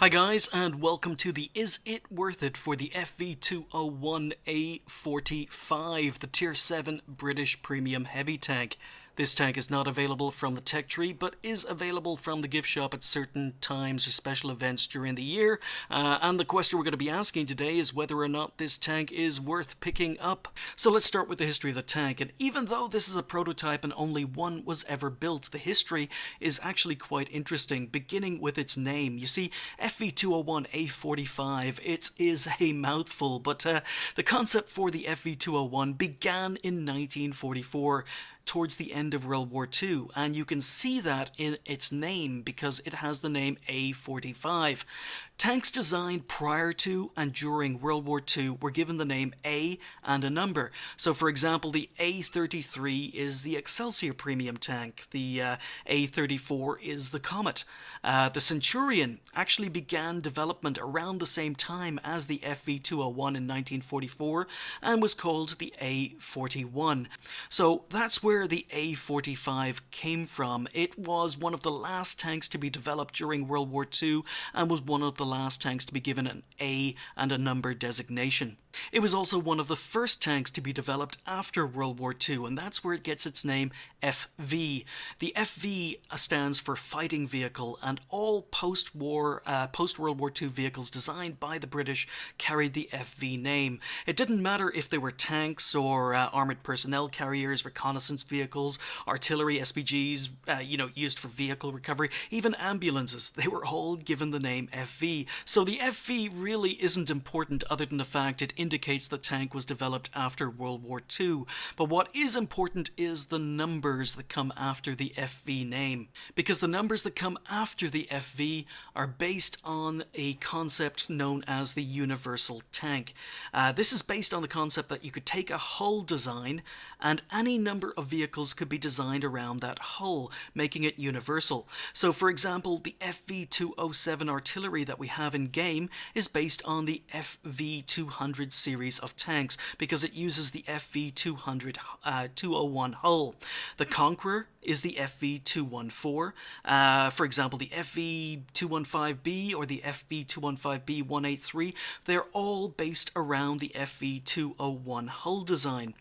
Hi guys, and welcome to the Is It Worth It for the FV201 A45, the Tier 7 British Premium Heavy Tank. This tank is not available from the tech tree, but is available from the gift shop at certain times or special events during the year. And the question we're going to be asking today is whether or not this tank is worth picking up. So let's start with the history of the tank. And even though this is a prototype and only one was ever built, the history is actually quite interesting, beginning with its name. You see, FV201 A45, it is a mouthful, but the concept for the FV201 began in 1944. Towards the end of World War II, and you can see that in its name because it has the name A45. Tanks designed prior to and during World War II were given the name A and a number. So for example, the A33 is the Excelsior premium tank, the A34 is the Comet. The Centurion actually began development around the same time as the FV201 in 1944 and was called the A41. So that's where the A45 came from. It was one of the last tanks to be developed during World War II and was one of the last tanks to be given an A and a number designation. It was also one of the first tanks to be developed after World War II, and that's where it gets its name FV. The FV stands for Fighting Vehicle, and all post-World War II vehicles designed by the British carried the FV name. It didn't matter if they were tanks or armoured personnel carriers, reconnaissance vehicles, artillery, SPGs, used for vehicle recovery, even ambulances. They were all given the name FV. So the FV really isn't important other than the fact it indicates the tank was developed after World War II. But what is important is the numbers that come after the FV name, because the numbers that come after the FV are based on a concept known as the universal tank. This is based on the concept that you could take a hull design and any number of vehicles could be designed around that hull, making it universal. So for example, the FV207 artillery that we have in game is based on the FV200 series of tanks because it uses the FV201 hull. The Conqueror is the FV214. For example, the FV215B or the FV215B183, they're all based around the FV201 hull design.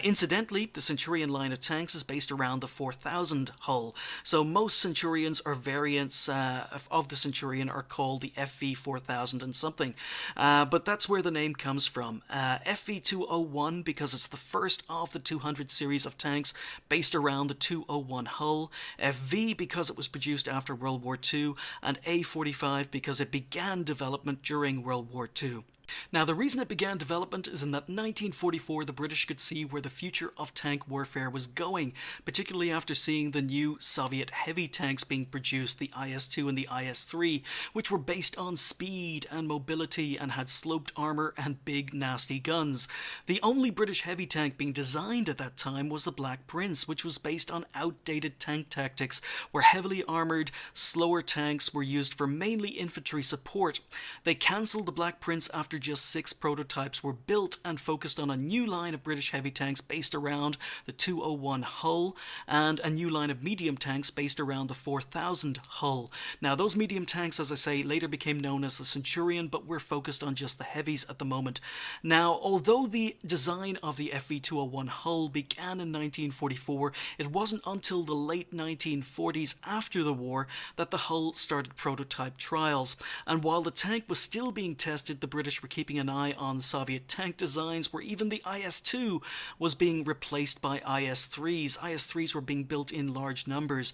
Incidentally, the Centurion line of tanks is based around the 4000 hull. So most Centurions or variants of the Centurion are called the FV4000 and something. But that's where the name comes from. FV201 because it's the first of the 200 series of tanks based around the 201 hull, FV because it was produced after World War II, and A45 because it began development during World War II. Now, the reason it began development is in that 1944 the British could see where the future of tank warfare was going, particularly after seeing the new Soviet heavy tanks being produced, the IS-2 and the IS-3, which were based on speed and mobility and had sloped armour and big nasty guns. The only British heavy tank being designed at that time was the Black Prince, which was based on outdated tank tactics, where heavily armoured, slower tanks were used for mainly infantry support. They cancelled the Black Prince after just 6 prototypes were built and focused on a new line of British heavy tanks based around the 201 hull and a new line of medium tanks based around the 4000 hull. Now those medium tanks, as I say, later became known as the Centurion, but we're focused on just the heavies at the moment. Now, although the design of the FV201 hull began in 1944, it wasn't until the late 1940s after the war that the hull started prototype trials. And while the tank was still being tested, the British were keeping an eye on Soviet tank designs where even the IS-2 was being replaced by IS-3s. IS-3s were being built in large numbers.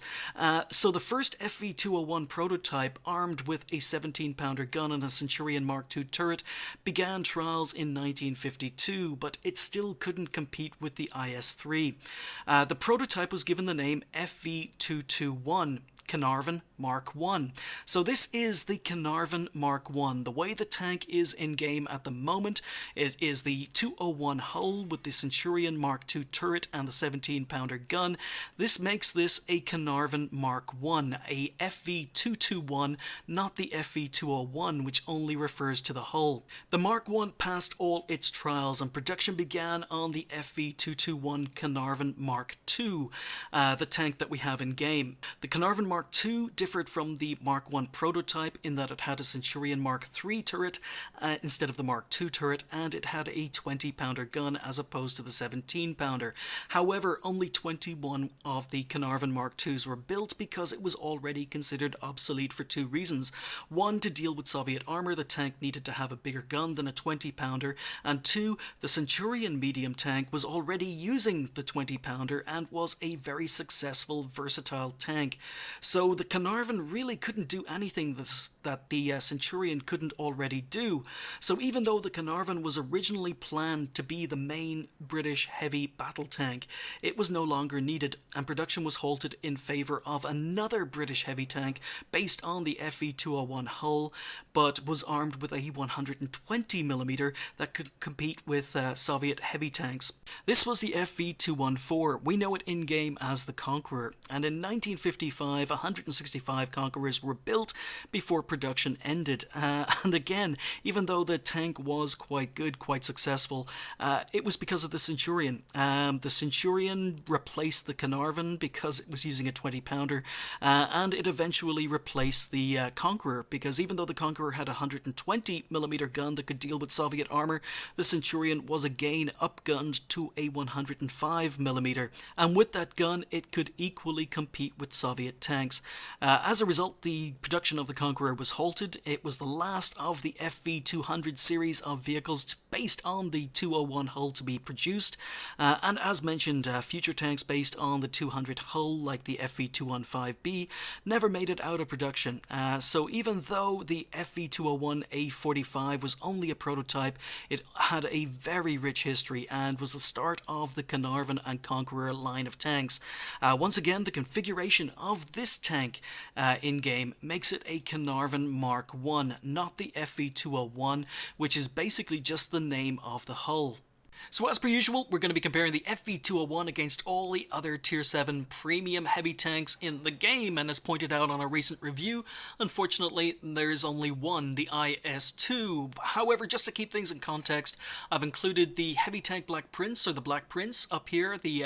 So the first FV201 prototype, armed with a 17-pounder gun and a Centurion Mark II turret, began trials in 1952, but it still couldn't compete with the IS-3. The prototype was given the name FV221. Carnarvon Mark I. So this is the Carnarvon Mark I. The way the tank is in game at the moment, it is the 201 hull with the Centurion Mark II turret and the 17-pounder gun. This makes this a Carnarvon Mark I, a FV221, not the FV201, which only refers to the hull. The Mark I passed all its trials and production began on the FV221 Carnarvon Mark II, the tank that we have in game. The Carnarvon Mark Mark II differed from the Mark I prototype in that it had a Centurion Mark III turret instead of the Mark II turret, and it had a 20-pounder gun as opposed to the 17-pounder. However, only 21 of the Caernarvon Mark IIs were built because it was already considered obsolete for two reasons. One, to deal with Soviet armor, the tank needed to have a bigger gun than a 20-pounder, and two, the Centurion medium tank was already using the 20-pounder and was a very successful, versatile tank. So the Caernarvon really couldn't do anything that the Centurion couldn't already do. So even though the Caernarvon was originally planned to be the main British heavy battle tank, it was no longer needed, and production was halted in favour of another British heavy tank based on the FV201 hull, but was armed with a 120mm that could compete with Soviet heavy tanks. This was the FV214. We know it in-game as the Conqueror, and in 1955 165 Conquerors were built before production ended. And again, even though the tank was quite good, quite successful, it was because of the Centurion. The Centurion replaced the Caernarvon because it was using a 20-pounder, and it eventually replaced the Conqueror, because even though the Conqueror had a 120mm gun that could deal with Soviet armor, the Centurion was again upgunned to a 105mm, and with that gun it could equally compete with Soviet tanks. As a result, the production of the Conqueror was halted. It was the last of the FV200 series of vehicles based on the 201 hull to be produced, and as mentioned, future tanks based on the 200 hull, like the FV215B, never made it out of production. So even though the FV201 A45 was only a prototype, it had a very rich history and was the start of the Caernarvon and Conqueror line of tanks. Once again, the configuration of this tank in-game makes it a Caernarvon Mark I, not the FV201, which is basically just the name of the hull. So as per usual, we're going to be comparing the FV201 against all the other Tier 7 premium heavy tanks in the game, and as pointed out on a recent review, unfortunately there's only one, the IS-2. However, just to keep things in context, I've included the heavy tank Black Prince, or the Black Prince, up here, the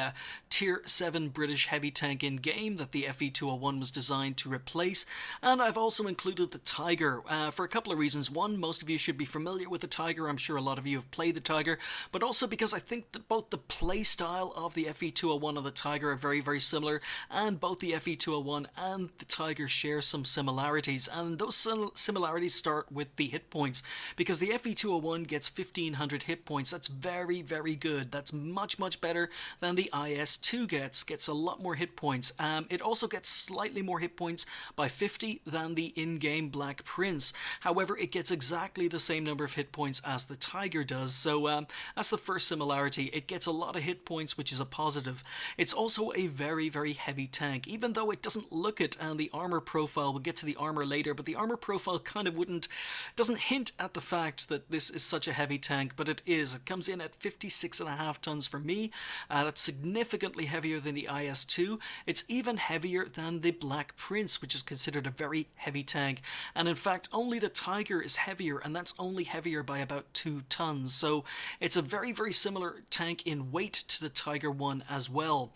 Tier 7 British heavy tank in-game that the FV201 was designed to replace, and I've also included the Tiger, for a couple of reasons. One, most of you should be familiar with the Tiger, I'm sure a lot of you have played the Tiger, but also because I think that both the play style of the FV201 and the Tiger are very, very similar, and both the FV201 and the Tiger share some similarities, and those similarities start with the hit points, because the FV201 gets 1500 hit points. That's very, very good. That's much, much better than the IS-2 gets a lot more hit points. It also gets slightly more hit points by 50 than the in-game Black Prince. However, it gets exactly the same number of hit points as the Tiger does, so that's the first similarity. It gets a lot of hit points, which is a positive. It's also a very, very heavy tank, even though it doesn't look it, and the armor profile, we'll get to the armor later, but the armor profile kind of doesn't hint at the fact that this is such a heavy tank, but it is. It comes in at 56.5 tons for me. That's significantly heavier than the IS-2. It's even heavier than the Black Prince, which is considered a very heavy tank, and in fact only the Tiger is heavier, and that's only heavier by about 2 tons, so it's a very, very similar tank in weight to the Tiger 1 as well.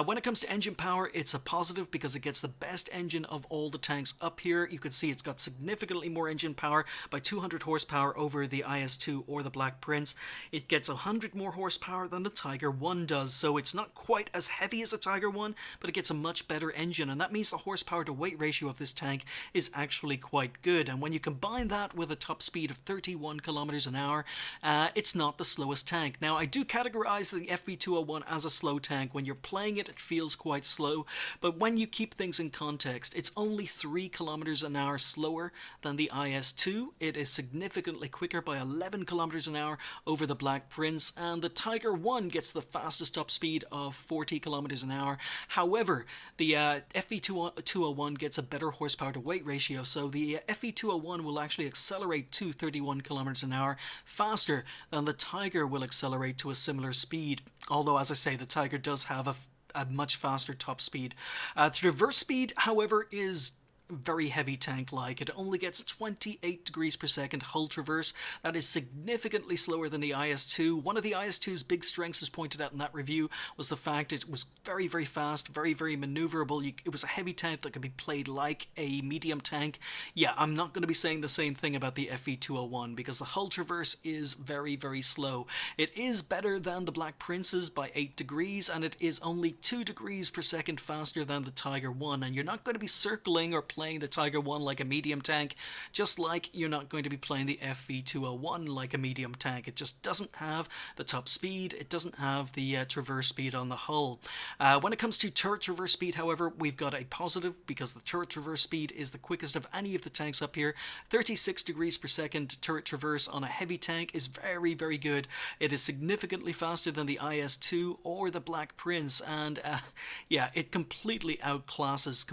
When it comes to engine power, it's a positive because it gets the best engine of all the tanks up here. You can see it's got significantly more engine power by 200 horsepower over the IS-2 or the Black Prince. It gets 100 more horsepower than the Tiger 1 does, so it's not quite as heavy as the Tiger 1, but it gets a much better engine, and that means the horsepower to weight ratio of this tank is actually quite good, and when you combine that with a top speed of 31 kilometers an hour, it's not the slowest tank. Now, I do categorize the FV201 as a slow tank. When you're playing it, it feels quite slow, but when you keep things in context, it's only 3 kilometers an hour slower than the IS-2. It is significantly quicker by 11 kilometers an hour over the Black Prince, and the Tiger 1 gets the fastest top speed of 40 kilometers an hour. However, the FV201 gets a better horsepower to weight ratio, so the FV201 will actually accelerate to 31 kilometers an hour faster than the Tiger will accelerate to a similar speed, although, as I say, the Tiger does have a much faster top speed. The reverse speed, however, is very heavy tank-like. It only gets 28 degrees per second hull traverse. That is significantly slower than the IS-2. One of the IS-2's big strengths, as pointed out in that review, was the fact it was very, very fast, very, very maneuverable. It was a heavy tank that could be played like a medium tank. Yeah, I'm not going to be saying the same thing about the FV201 because the hull traverse is very, very slow. It is better than the Black Prince's by 8 degrees, and it is only 2 degrees per second faster than the Tiger 1, and you're not going to be circling or playing the Tiger 1 like a medium tank, just like you're not going to be playing the FV201 like a medium tank. It just doesn't have the top speed, it doesn't have the traverse speed on the hull. When it comes to turret traverse speed, however, we've got a positive because the turret traverse speed is the quickest of any of the tanks up here. 36 degrees per second turret traverse on a heavy tank is very, very good. It is significantly faster than the IS-2 or the Black Prince, and yeah, it completely outclasses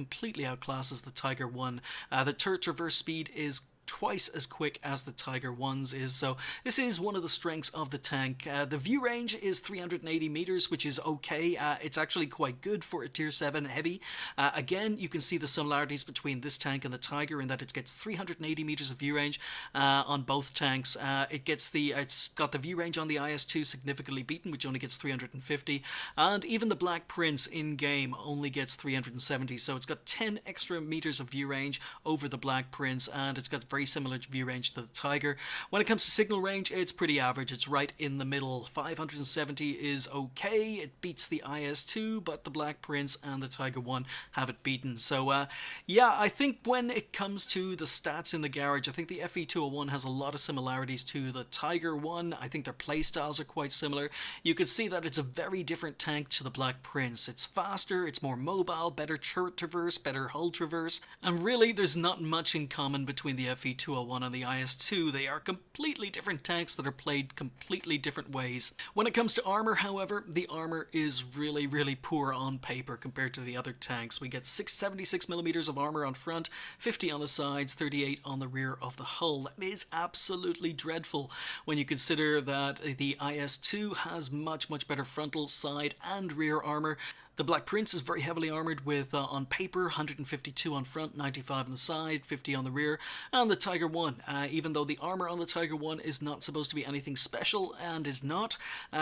the Tiger 1. The turret traverse speed is twice as quick as the Tiger 1's is, so this is one of the strengths of the tank. The view range is 380 meters, which is okay. It's actually quite good for a tier 7 heavy. Again, you can see the similarities between this tank and the Tiger in that it gets 380 meters of view range on both tanks. It's got the view range on the IS-2 significantly beaten, which only gets 350, and even the Black Prince in game only gets 370, so it's got 10 extra meters of view range over the Black Prince, and it's got very similar view range to the Tiger. When it comes to signal range, it's pretty average. It's right in the middle. 570 is okay. It beats the IS-2, but the Black Prince and the Tiger 1 have it beaten. So yeah, I think when it comes to the stats in the garage, I think the FV201 has a lot of similarities to the Tiger 1. I think their playstyles are quite similar. You can see that it's a very different tank to the Black Prince. It's faster, it's more mobile, better turret traverse, better hull traverse, and really there's not much in common between the FV201 and the IS-2. They are completely different tanks that are played completely different ways. When it comes to armor, however, the armor is really, really poor on paper compared to the other tanks. We get 676 millimeters of armor on front, 50 on the sides, 38 on the rear of the hull. That is absolutely dreadful when you consider that the IS-2 has much, much better frontal, side, and rear armor. The Black Prince is very heavily armoured with, on paper, 152 on front, 95 on the side, 50 on the rear, and the Tiger 1. Even though the armour on the Tiger 1 is not supposed to be anything special, and is not,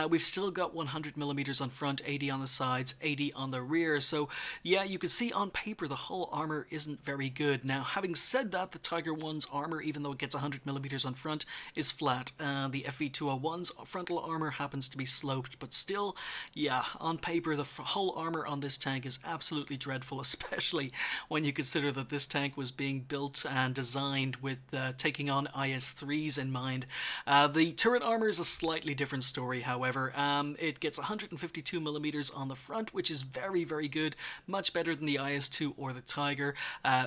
we've still got 100 millimeters on front, 80 on the sides, 80 on the rear. So, yeah, you can see on paper the hull armour isn't very good. Now, having said that, the Tiger 1's armour, even though it gets 100 millimeters on front, is flat. The FV201's frontal armour happens to be sloped, but still, yeah, on paper, the hull armor on this tank is absolutely dreadful, especially when you consider that this tank was being built and designed with taking on IS-3s in mind. The turret armor is a slightly different story, however. It gets 152 millimeters on the front, which is very, very good, much better than the IS-2 or the Tiger.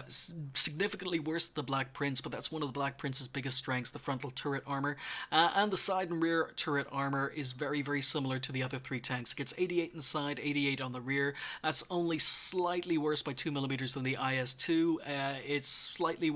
Significantly worse than the Black Prince, but that's one of the Black Prince's biggest strengths, the frontal turret armor. And the side and rear turret armor is very, very similar to the other three tanks. It gets 88 on the side, 88 on the rear. That's only slightly worse by 2 millimeters than the IS-2. It's slightly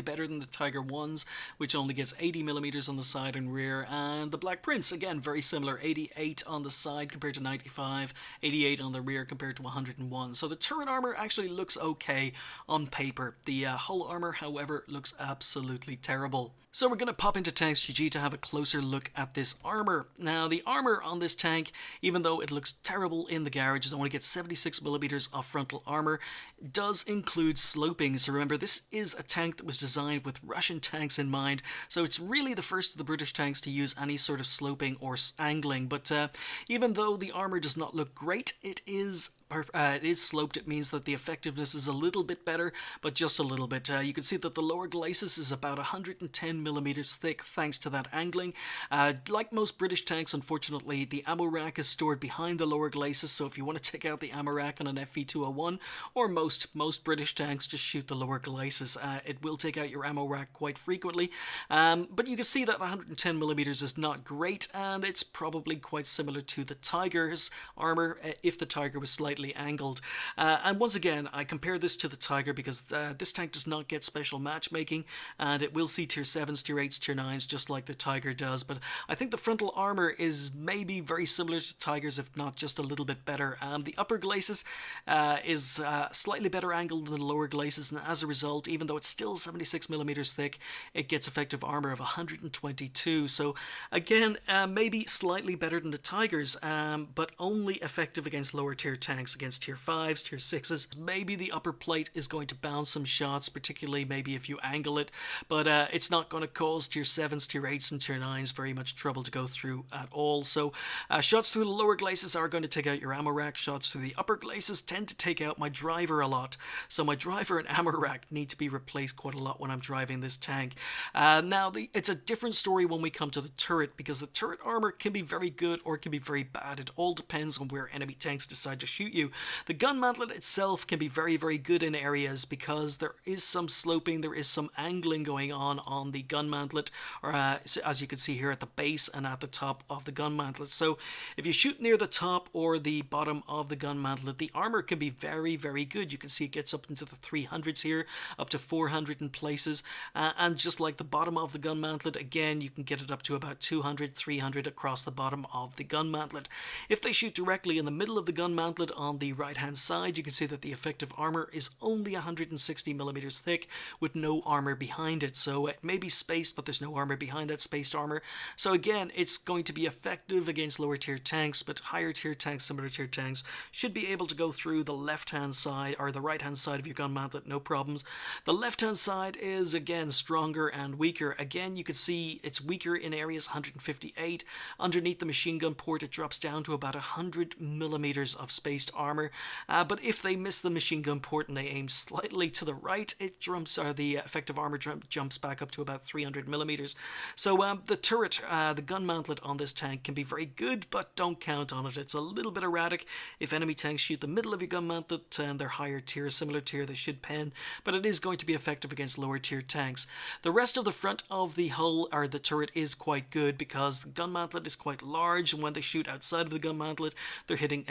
better than the Tiger 1's, which only gets 80 millimeters on the side and rear. And the Black Prince, again, very similar, 88 on the side compared to 95, 88 on the rear compared to 101. So the turret armor actually looks okay on paper. The hull armor, however, looks absolutely terrible. So we're going to pop into Tanks GG to have a closer look at this armor. Now, the armor on this tank, even though it looks terrible in the garage, it only gets 76 millimeters of frontal armor, does include sloping. So remember, this is a tank that was designed with Russian tanks in mind, so it's really the first of the British tanks to use any sort of sloping or angling. But even though the armor does not look great, it is sloped. It means that the effectiveness is a little bit better, but just a little bit. You can see that the lower glacis is about 110 millimeters thick thanks to that angling. Like most British tanks, unfortunately, the ammo rack is stored behind the lower glacis, so if you want to take out the ammo rack on an FV201, or most British tanks just shoot the lower glacis, it will take out your ammo rack quite frequently. But you can see that 110 millimeters is not great, and it's probably quite similar to the Tiger's armor if the Tiger was slightly angled. And once again, I compare this to the Tiger because this tank does not get special matchmaking, and it will see tier 7s, tier 8s, tier 9s just like the Tiger does, but I think the frontal armor is maybe very similar to Tiger's, if not just a little bit bit better. The upper glacis is slightly better angled than the lower glacis, and as a result, even though it's still 76 millimeters thick, it gets effective armor of 122. So again, maybe slightly better than the Tigers, but only effective against lower tier tanks, against tier 5s, tier 6s. Maybe the upper plate is going to bounce some shots, particularly maybe if you angle it, but it's not going to cause tier 7s, tier 8s, and tier 9s very much trouble to go through at all. So shots through the lower glacis are going to take out your ammo rack. Shots through the upper glacis tend to take out my driver a lot. So my driver and ammo rack need to be replaced quite a lot when I'm driving this tank. Now, it's a different story when we come to the turret, because the turret armor can be very good or it can be very bad. It all depends on where enemy tanks decide to shoot you. The gun mantlet itself can be very, very good in areas because there is some sloping, there is some angling going on the gun mantlet, or as you can see here at the base and at the top of the gun mantlet. So if you shoot near the top or the bottom of the gun mantlet, the armor can be very, very good. You can see it gets up into the 300s here, up to 400 in places, and just like the bottom of the gun mantlet, again, you can get it up to about 200, 300 across the bottom of the gun mantlet. If they shoot directly in the middle of the gun mantlet on the right hand side, you can see that the effective armor is only 160 millimeters thick with no armor behind it. So it may be spaced, but there's no armor behind that spaced armor. So again, it's going to be effective against lower tier tanks, but higher tier tanks, similar tier tanks, should be able to go through the left hand side or the right hand side of your gun mantlet, no problems. The left hand side is again stronger and weaker. Again, you can see it's weaker in areas 158. Underneath the machine gun port, it drops down to about 100 millimeters of spaced armor. But if they miss the machine gun port and they aim slightly to the right, the effective armor jumps back up to about 300 millimeters. So the turret, the gun mantlet on this tank can be very good, but don't count on it. It's a little bit erratic. If enemy tanks shoot the middle of your gun mantlet and they're higher tier, similar tier, they should pen, but it is going to be effective against lower tier tanks. The rest of the front of the hull or the turret is quite good because the gun mantlet is quite large, and when they shoot outside of the gun mantlet, they're hitting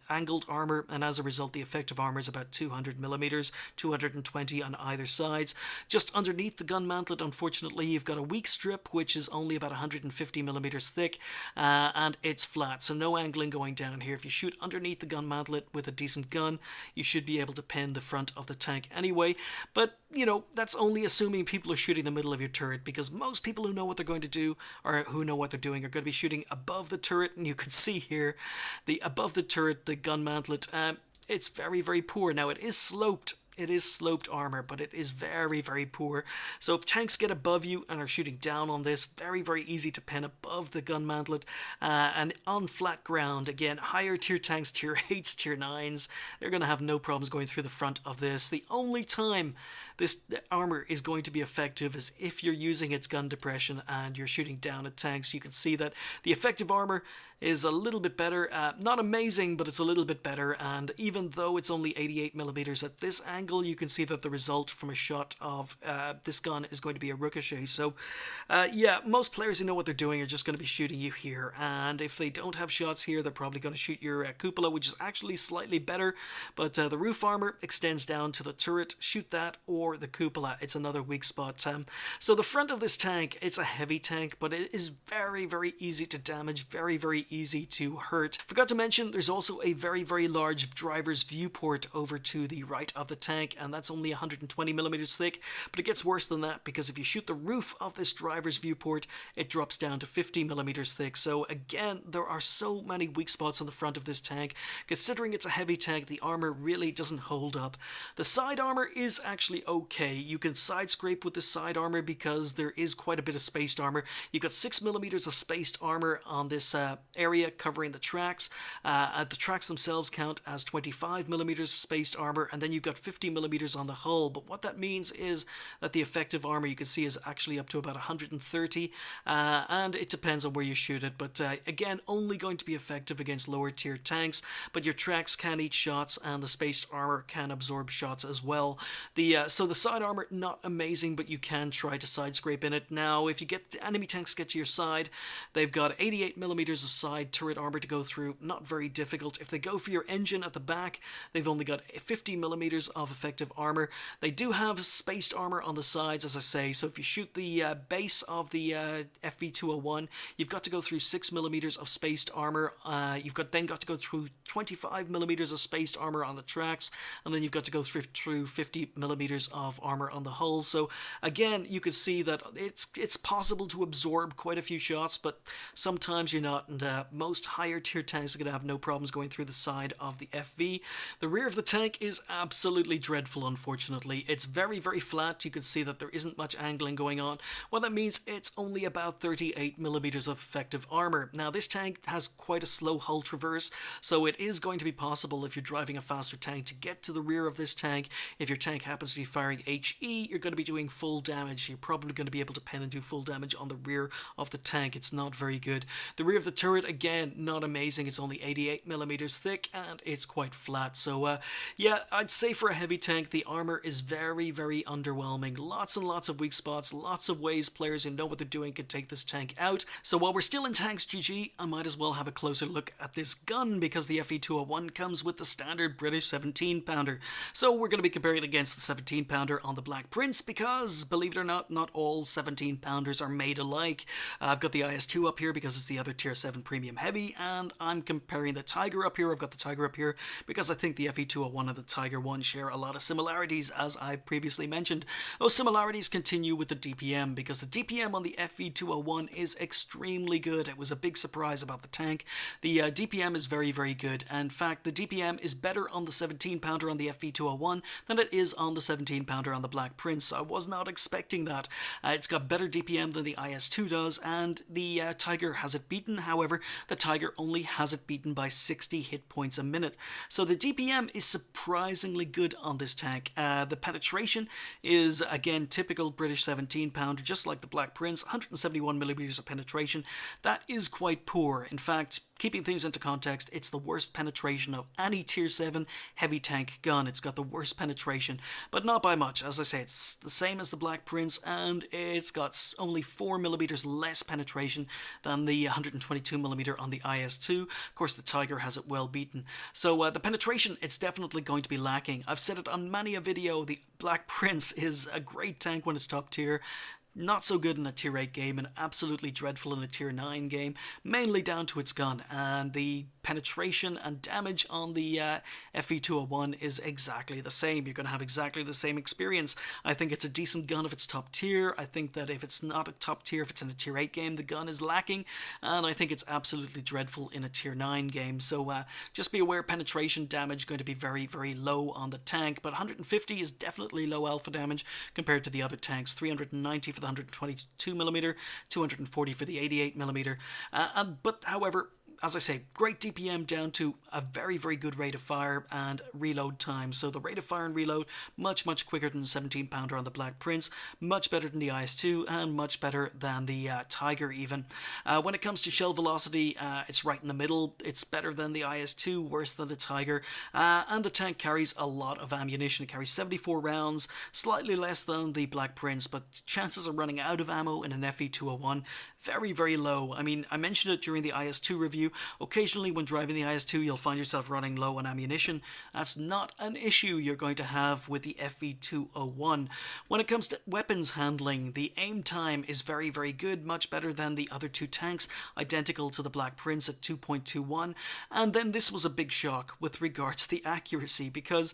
angled armor, and as a result, the effective armor is about 200 millimeters, 220 on either sides. Just underneath the gun mantlet, unfortunately, you've got a weak strip, which is only about 150 millimeters thick, and it's flat, so no angling going down here. If you shoot underneath the gun mantlet with a decent gun, you should be able to pin the front of the tank anyway, but you know, that's only assuming people are shooting the middle of your turret, because most people who know what they're going to do or who know what they're doing are going to be shooting above the turret, and you can see here above the turret, the gun mantlet, it's very, very poor. Now, it is sloped. It is sloped armor, but it is very, very poor. So if tanks get above you and are shooting down on this, very, very easy to pin above the gun mantlet. And on flat ground, again, higher tier tanks, tier 8s, tier 9s, they're going to have no problems going through the front of this. The only time this armor is going to be effective is if you're using its gun depression and you're shooting down at tanks. You can see that the effective armor is a little bit better, not amazing, but it's a little bit better, and even though it's only 88 millimeters at this angle, you can see that the result from a shot of this gun is going to be a ricochet. So yeah, most players who know what they're doing are just going to be shooting you here, and if they don't have shots here, they're probably going to shoot your cupola, which is actually slightly better, but the roof armor extends down to the turret. Shoot that or the cupola. It's another weak spot. So the front of this tank, it's a heavy tank, but it is very, very easy to damage, very, very easy to hurt. Forgot to mention, there's also a very, very large driver's viewport over to the right of the tank, and that's only 120 millimeters thick, but it gets worse than that, because if you shoot the roof of this driver's viewport, it drops down to 50 millimeters thick. So again, there are so many weak spots on the front of this tank. Considering it's a heavy tank, the armor really doesn't hold up. The side armor is actually okay. You can side scrape with the side armor because there is quite a bit of spaced armor. You've got 6 millimeters of spaced armor on this area covering the tracks. The tracks themselves count as 25 millimeters spaced armor, and then you've got 50 millimeters on the hull. But what that means is that the effective armor, you can see, is actually up to about 130, and it depends on where you shoot it. But again, only going to be effective against lower tier tanks, but your tracks can eat shots, and the spaced armor can absorb shots as well. So the side armor, not amazing, but you can try to side scrape in it. Now, if you get enemy tanks get to your side, they've got 88 millimeters of side turret armor to go through, not very difficult. If they go for your engine at the back, they've only got 50 millimeters of of effective armor. They do have spaced armor on the sides, as I say, so if you shoot the base of the FV201, you've got to go through 6mm of spaced armor. You've then got to go through 25mm of spaced armor on the tracks, and then you've got to go through 50mm of armor on the hull. So again, you can see that it's possible to absorb quite a few shots, but sometimes you're not, and most higher tier tanks are going to have no problems going through the side of the FV. The rear of the tank is absolutely dreadful, unfortunately. It's very, very flat. You can see that there isn't much angling going on. Well, that means it's only about 38mm of effective armor. Now, this tank has quite a slow hull traverse, so it is going to be possible if you're driving a faster tank to get to the rear of this tank. If your tank happens to be firing HE, you're going to be doing full damage. You're probably going to be able to pen and do full damage on the rear of the tank. It's not very good. The rear of the turret, again, not amazing. It's only 88mm thick, and it's quite flat. So, yeah, I'd say for a heavy tank, the armor is very, very underwhelming. Lots and lots of weak spots, lots of ways players who know what they're doing can take this tank out. So while we're still in Tanks GG, I might as well have a closer look at this gun, because the FV201 comes with the standard British 17-pounder. So we're going to be comparing it against the 17-pounder on the Black Prince, because, believe it or not all 17-pounders are made alike. I've got the IS-2 up here because it's the other Tier 7 Premium Heavy, and I'm comparing the Tiger up here. I've got the Tiger up here because I think the FV201 and the Tiger 1 share a lot of similarities, as I previously mentioned. Those similarities continue with the DPM, because the DPM on the FV201 is extremely good. It was a big surprise about the tank. The DPM is very, very good. In fact, the DPM is better on the 17-pounder on the FV201 than it is on the 17-pounder on the Black Prince. I was not expecting that. It's got better DPM than the IS-2 does, and the Tiger has it beaten. However, the Tiger only has it beaten by 60 hit points a minute. So the DPM is surprisingly good on this tank. The penetration is, again, typical British 17-pounder, just like the Black Prince, 171mm of penetration. That is quite poor. In fact, keeping things into context, it's the worst penetration of any Tier 7 heavy tank gun. It's got the worst penetration, but not by much. As I say, it's the same as the Black Prince, and it's got only 4mm less penetration than the 122mm on the IS-2. Of course, the Tiger has it well beaten. So the penetration, it's definitely going to be lacking. I've said it on many a video, the Black Prince is a great tank when it's top tier. Not so good in a Tier 8 game, and absolutely dreadful in a Tier 9 game, mainly down to its gun, and the penetration and damage on the FV201 is exactly the same. You're going to have exactly the same experience. I think it's a decent gun if it's top tier. I think that if it's not a top tier, if it's in a Tier 8 game, the gun is lacking, and I think it's absolutely dreadful in a Tier 9 game. So just be aware, penetration damage going to be very, very low on the tank, but 150 is definitely low alpha damage compared to the other tanks. 390 for the 122mm, 240 for the 88mm. But however, as I say, great DPM down to a very, very good rate of fire and reload time. So the rate of fire and reload, much, much quicker than the 17-pounder on the Black Prince, much better than the IS-2, and much better than the Tiger even. When it comes to shell velocity, it's right in the middle. It's better than the IS-2, worse than the Tiger, and the tank carries a lot of ammunition. It carries 74 rounds, slightly less than the Black Prince, but chances of running out of ammo in an FV201, very, very low. I mean, I mentioned it during the IS-2 review. Occasionally when driving the IS-2, you'll find yourself running low on ammunition. That's not an issue you're going to have with the FV201. When it comes to weapons handling, the aim time is very, very good, much better than the other two tanks, identical to the Black Prince at 2.21. And then this was a big shock with regards to the accuracy, because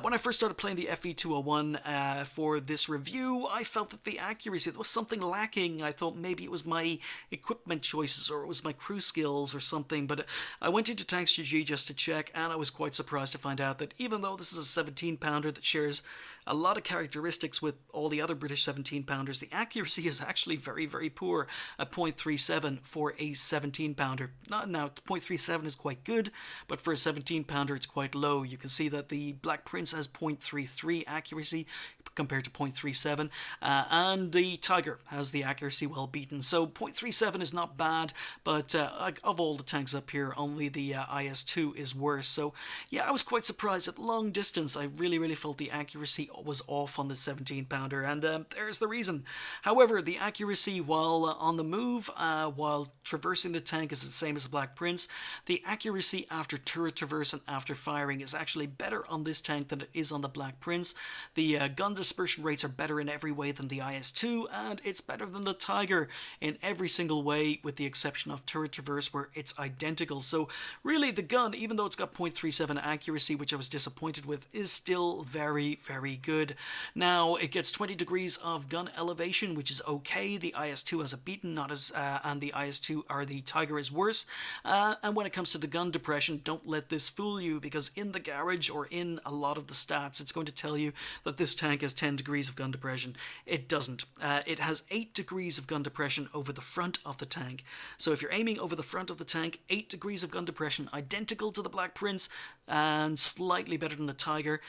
when I first started playing the FV201 for this review, I felt that the accuracy, there was something lacking. I thought maybe it was my equipment choices, or it was my crew skills or something, but I went into Tanks GG just to check, and I was quite surprised to find out that even though this is a 17-pounder that shares a lot of characteristics with all the other British 17-pounders, the accuracy is actually very, very poor at 0.37 for a 17-pounder. Now, 0.37 is quite good, but for a 17-pounder it's quite low. You can see that the Black Prince has 0.33 accuracy compared to 0.37, and the Tiger has the accuracy well beaten. So 0.37 is not bad, but of all the tanks up here, only the IS-2 is worse. So yeah, I was quite surprised. At long distance, I really felt the accuracy was off on the 17-pounder, and there's the reason. However, the accuracy while on the move, while traversing the tank, is the same as the Black Prince. The accuracy after turret traverse and after firing is actually better on this tank than it is on the Black Prince. The gun dispersion rates are better in every way than the IS-2, and it's better than the Tiger in every single way, with the exception of turret traverse, where it's identical. So really, the gun, even though it's got 0.37 accuracy, which I was disappointed with, is still very good. Now, it gets 20 degrees of gun elevation, which is okay. The IS-2 has a beaten, not as and the IS-2 or the Tiger is worse. And when it comes to the gun depression, don't let this fool you, because in the garage or in a lot of the stats, it's going to tell you that this tank has 10 degrees of gun depression. It doesn't. It has 8 degrees of gun depression over the front of the tank. So if you're aiming over the front of the tank, 8 degrees of gun depression, identical to the Black Prince and slightly better than the Tiger.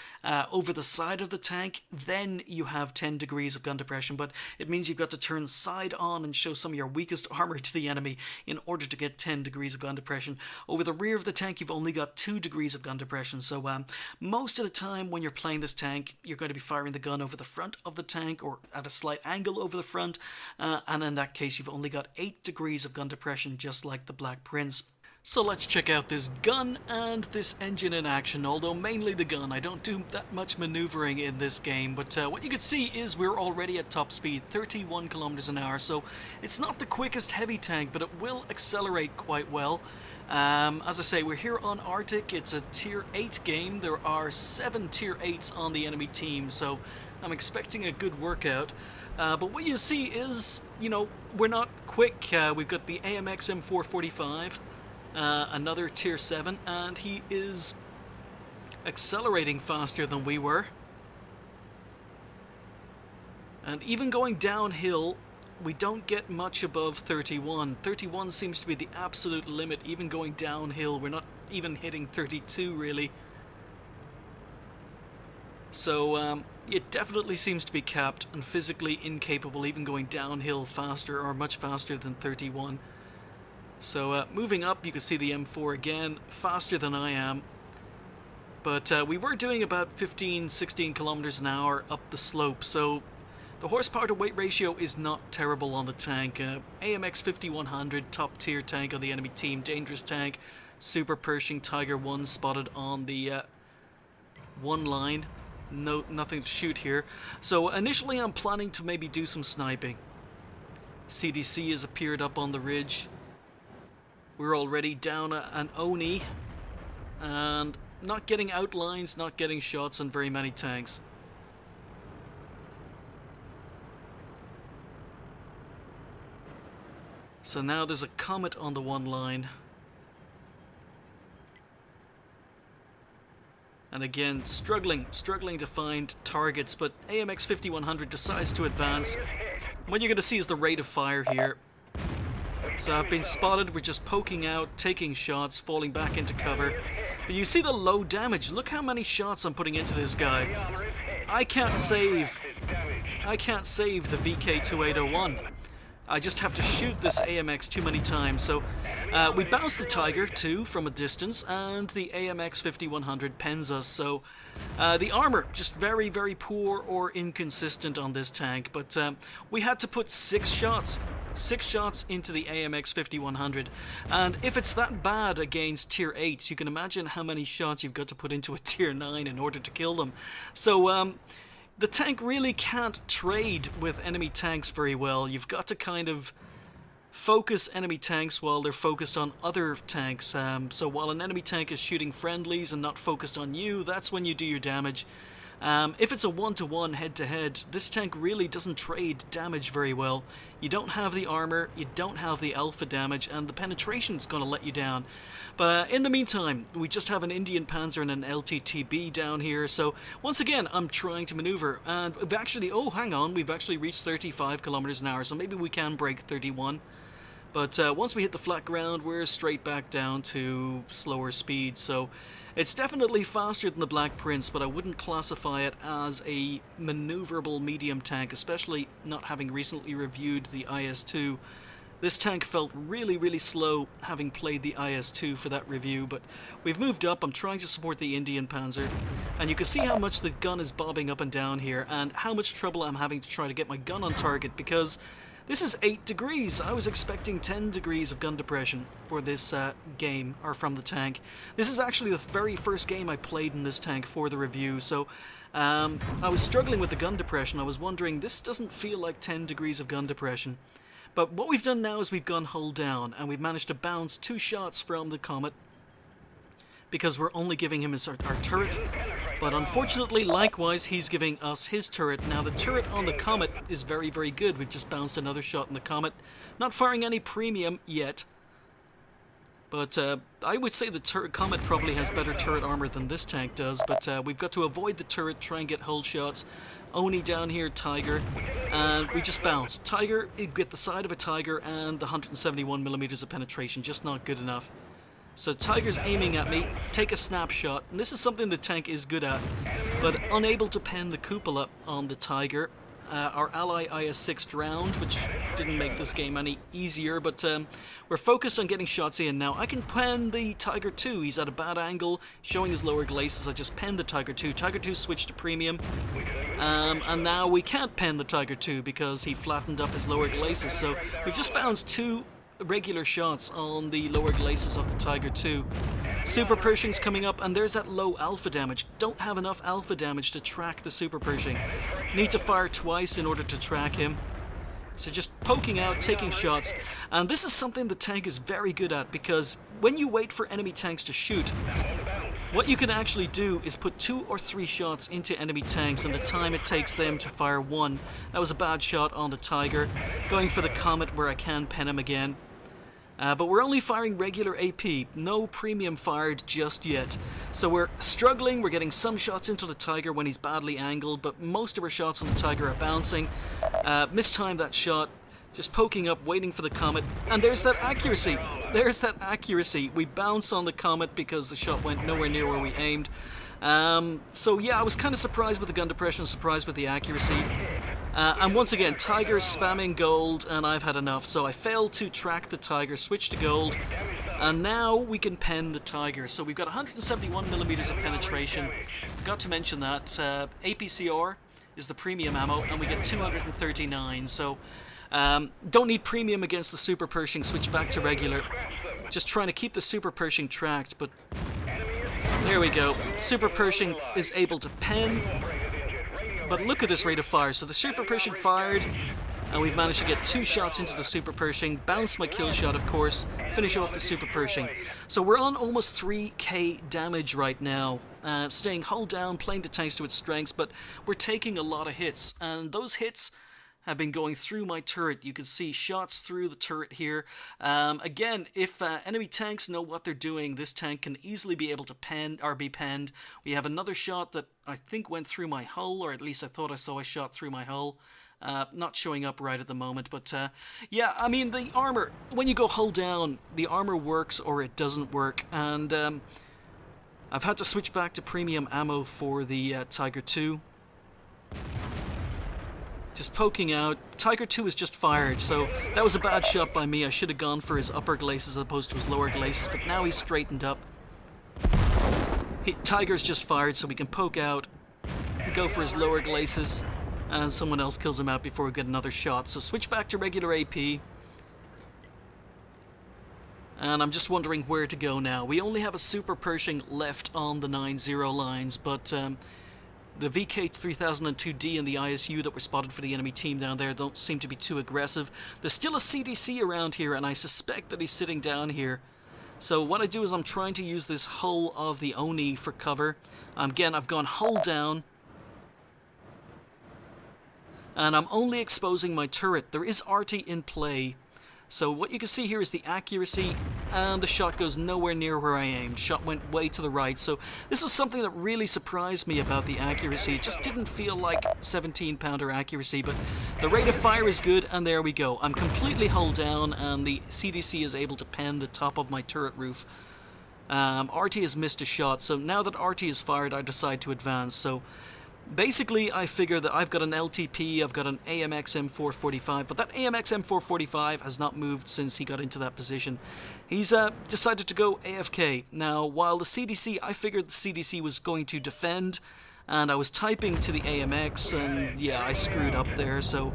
Over the side of the tank, then you have 10 degrees of gun depression, but it means you've got to turn side on and show some of your weakest armor to the enemy in order to get 10 degrees of gun depression. Over the rear of the tank, you've only got 2 degrees of gun depression. So most of the time when you're playing this tank, you're going to be firing the gun over the front of the tank or at a slight angle over the front, and in that case you've only got 8 degrees of gun depression, just like the Black Prince. So let's check out this gun and this engine in action, although mainly the gun. I don't do that much maneuvering in this game, but what you can see is we're already at top speed, 31 kilometers an hour, so it's not the quickest heavy tank, but it will accelerate quite well. As I say, we're here on Arctic. It's a tier 8 game. There are 7 tier 8s on the enemy team, so I'm expecting a good workout. But what you see is, you know, we're not quick. We've got the AMX M445, another tier 7, and he is accelerating faster than we were. And even going downhill, we don't get much above 31. 31 seems to be the absolute limit. Even going downhill, we're not even hitting 32 really. So it definitely seems to be capped and physically incapable, even going downhill faster or much faster than 31. So moving up, you can see the M4 again, faster than I am. But we were doing about 15-16 kilometers an hour up the slope, so the horsepower to weight ratio is not terrible on the tank. AMX 5100, top tier tank on the enemy team, dangerous tank. Super Pershing Tiger 1 spotted on the one line. No, nothing to shoot here. So initially I'm planning to maybe do some sniping. CDC has appeared up on the ridge. We're already down an Oni and not getting outlines, not getting shots on very many tanks. So now there's a Comet on the one line. And again, struggling to find targets, but AMX 5100 decides to advance. What you're going to see is the rate of fire here. So I've been spotted, we're just poking out, taking shots, falling back into cover. But you see the low damage. Look how many shots I'm putting into this guy. I can't save the FV201. I just have to shoot this AMX too many times. So we bounce the Tiger too from a distance, and the AMX 5100 pens us. So the armor just very poor or inconsistent on this tank. But we had to put 6 shots into the AMX 5100, and if it's that bad against tier 8s, you can imagine how many shots you've got to put into a tier 9 in order to kill them. So the tank really can't trade with enemy tanks very well. You've got to kind of focus enemy tanks while they're focused on other tanks. So while an enemy tank is shooting friendlies and not focused on you, that's when you do your damage. If it's a 1-to-1 head-to-head, this tank really doesn't trade damage very well. You don't have the armor, you don't have the alpha damage, and the penetration's going to let you down. But in the meantime, we just have an Indian Panzer and an LTTB down here, so once again, I'm trying to maneuver, and we've actually, oh hang on, we've actually reached 35 kilometers an hour, so maybe we can break 31. But once we hit the flat ground, we're straight back down to slower speed, so it's definitely faster than the Black Prince, but I wouldn't classify it as a maneuverable medium tank, especially not having recently reviewed the IS-2. This tank felt really slow having played the IS-2 for that review, but we've moved up. I'm trying to support the Indian Panzer, and you can see how much the gun is bobbing up and down here, and how much trouble I'm having to try to get my gun on target, because this is 8 degrees. I was expecting 10 degrees of gun depression for this game, or from the tank. This is actually the very first game I played in this tank for the review, so I was struggling with the gun depression. I was wondering, this doesn't feel like 10 degrees of gun depression. But what we've done now is we've gone hull down, and we've managed to bounce 2 shots from the Comet, because we're only giving him our turret. But unfortunately, likewise, he's giving us his turret. Now, the turret on the Comet is very good. We've just bounced another shot in the Comet. Not firing any premium yet. But I would say the Comet probably has better turret armor than this tank does. But we've got to avoid the turret, try and get hull shots. Oni down here, Tiger, and we just bounced. Tiger, you get the side of a Tiger and the 171mm of penetration, just not good enough. So Tiger's aiming at me, take a snapshot, and this is something the tank is good at, but unable to pen the cupola on the Tiger. Our ally IS-6 drowned, which didn't make this game any easier, but we're focused on getting shots in. Now, I can pen the Tiger 2. He's at a bad angle, showing his lower glacis. I just penned the Tiger 2. Tiger 2 switched to premium, and now we can't pen the Tiger 2 because he flattened up his lower glacis. So we've just bounced 2 regular shots on the lower glacis of the Tiger 2. Super Pershing's coming up, and there's that low alpha damage. Don't have enough alpha damage to track the Super Pershing. Need to fire twice in order to track him. So just poking out, taking shots. And this is something the tank is very good at, because when you wait for enemy tanks to shoot, what you can actually do is put 2 or 3 shots into enemy tanks, and the time it takes them to fire 1. That was a bad shot on the Tiger. Going for the Comet where I can pen him again. But we're only firing regular AP, no premium fired just yet. So we're struggling, we're getting some shots into the Tiger when he's badly angled, but most of our shots on the Tiger are bouncing. Mistimed that shot, just poking up, waiting for the Comet, and there's that accuracy. There's that accuracy. We bounced on the Comet because the shot went nowhere near where we aimed. So yeah, I was kind of surprised with the gun depression, surprised with the accuracy. And once again, Tiger spamming gold, and I've had enough. So I failed to track the Tiger, switched to gold, and now we can pen the Tiger. So we've got 171mm of penetration. Forgot to mention that APCR is the premium ammo, and we get 239. So don't need premium against the Super Pershing, switch back to regular. Just trying to keep the Super Pershing tracked, but there we go. Super Pershing is able to pen. But look at this rate of fire. So the Super Pershing fired, and we've managed to get 2 shots into the Super Pershing, bounce my kill shot, of course, finish off the Super Pershing. So we're on almost 3k damage right now, staying hull down, playing the tanks to its strengths, but we're taking a lot of hits, and those hits have been going through my turret. You can see shots through the turret here. Again, if enemy tanks know what they're doing, this tank can easily be able to pen or be penned. We have another shot that I think went through my hull, or at least I thought I saw a shot through my hull. Not showing up right at the moment, but yeah, I mean, the armor, when you go hull down, the armor works or it doesn't work, and I've had to switch back to premium ammo for the Tiger 2. Just poking out. Tiger 2 is just fired, so that was a bad shot by me. I should have gone for his upper glacis as opposed to his lower glacis, but now he's straightened up. Tiger's just fired, so we can poke out, go for his lower glacis, and someone else kills him out before we get another shot. So switch back to regular AP. And I'm just wondering where to go now. We only have a Super Pershing left on the 9-0 lines, but the VK3002D and the ISU that were spotted for the enemy team down there don't seem to be too aggressive. There's still a CDC around here, and I suspect that he's sitting down here. So what I do is I'm trying to use this hull of the Oni for cover. Again, I've gone hull down, and I'm only exposing my turret. There is RT in play. So what you can see here is the accuracy, and the shot goes nowhere near where I aimed. Shot went way to the right. So this was something that really surprised me about the accuracy. It just didn't feel like 17-pounder accuracy, but the rate of fire is good, and there we go. I'm completely hull down, and the CDC is able to pen the top of my turret roof. RT has missed a shot, so now that RT is fired, I decide to advance. So Basically, I figure that I've got an LTP, I've got an AMX M445, but that AMX M445 has not moved since he got into that position. He's decided to go AFK. Now, while the CDC, I figured the CDC was going to defend, and I was typing to the AMX, and yeah, I screwed up there, so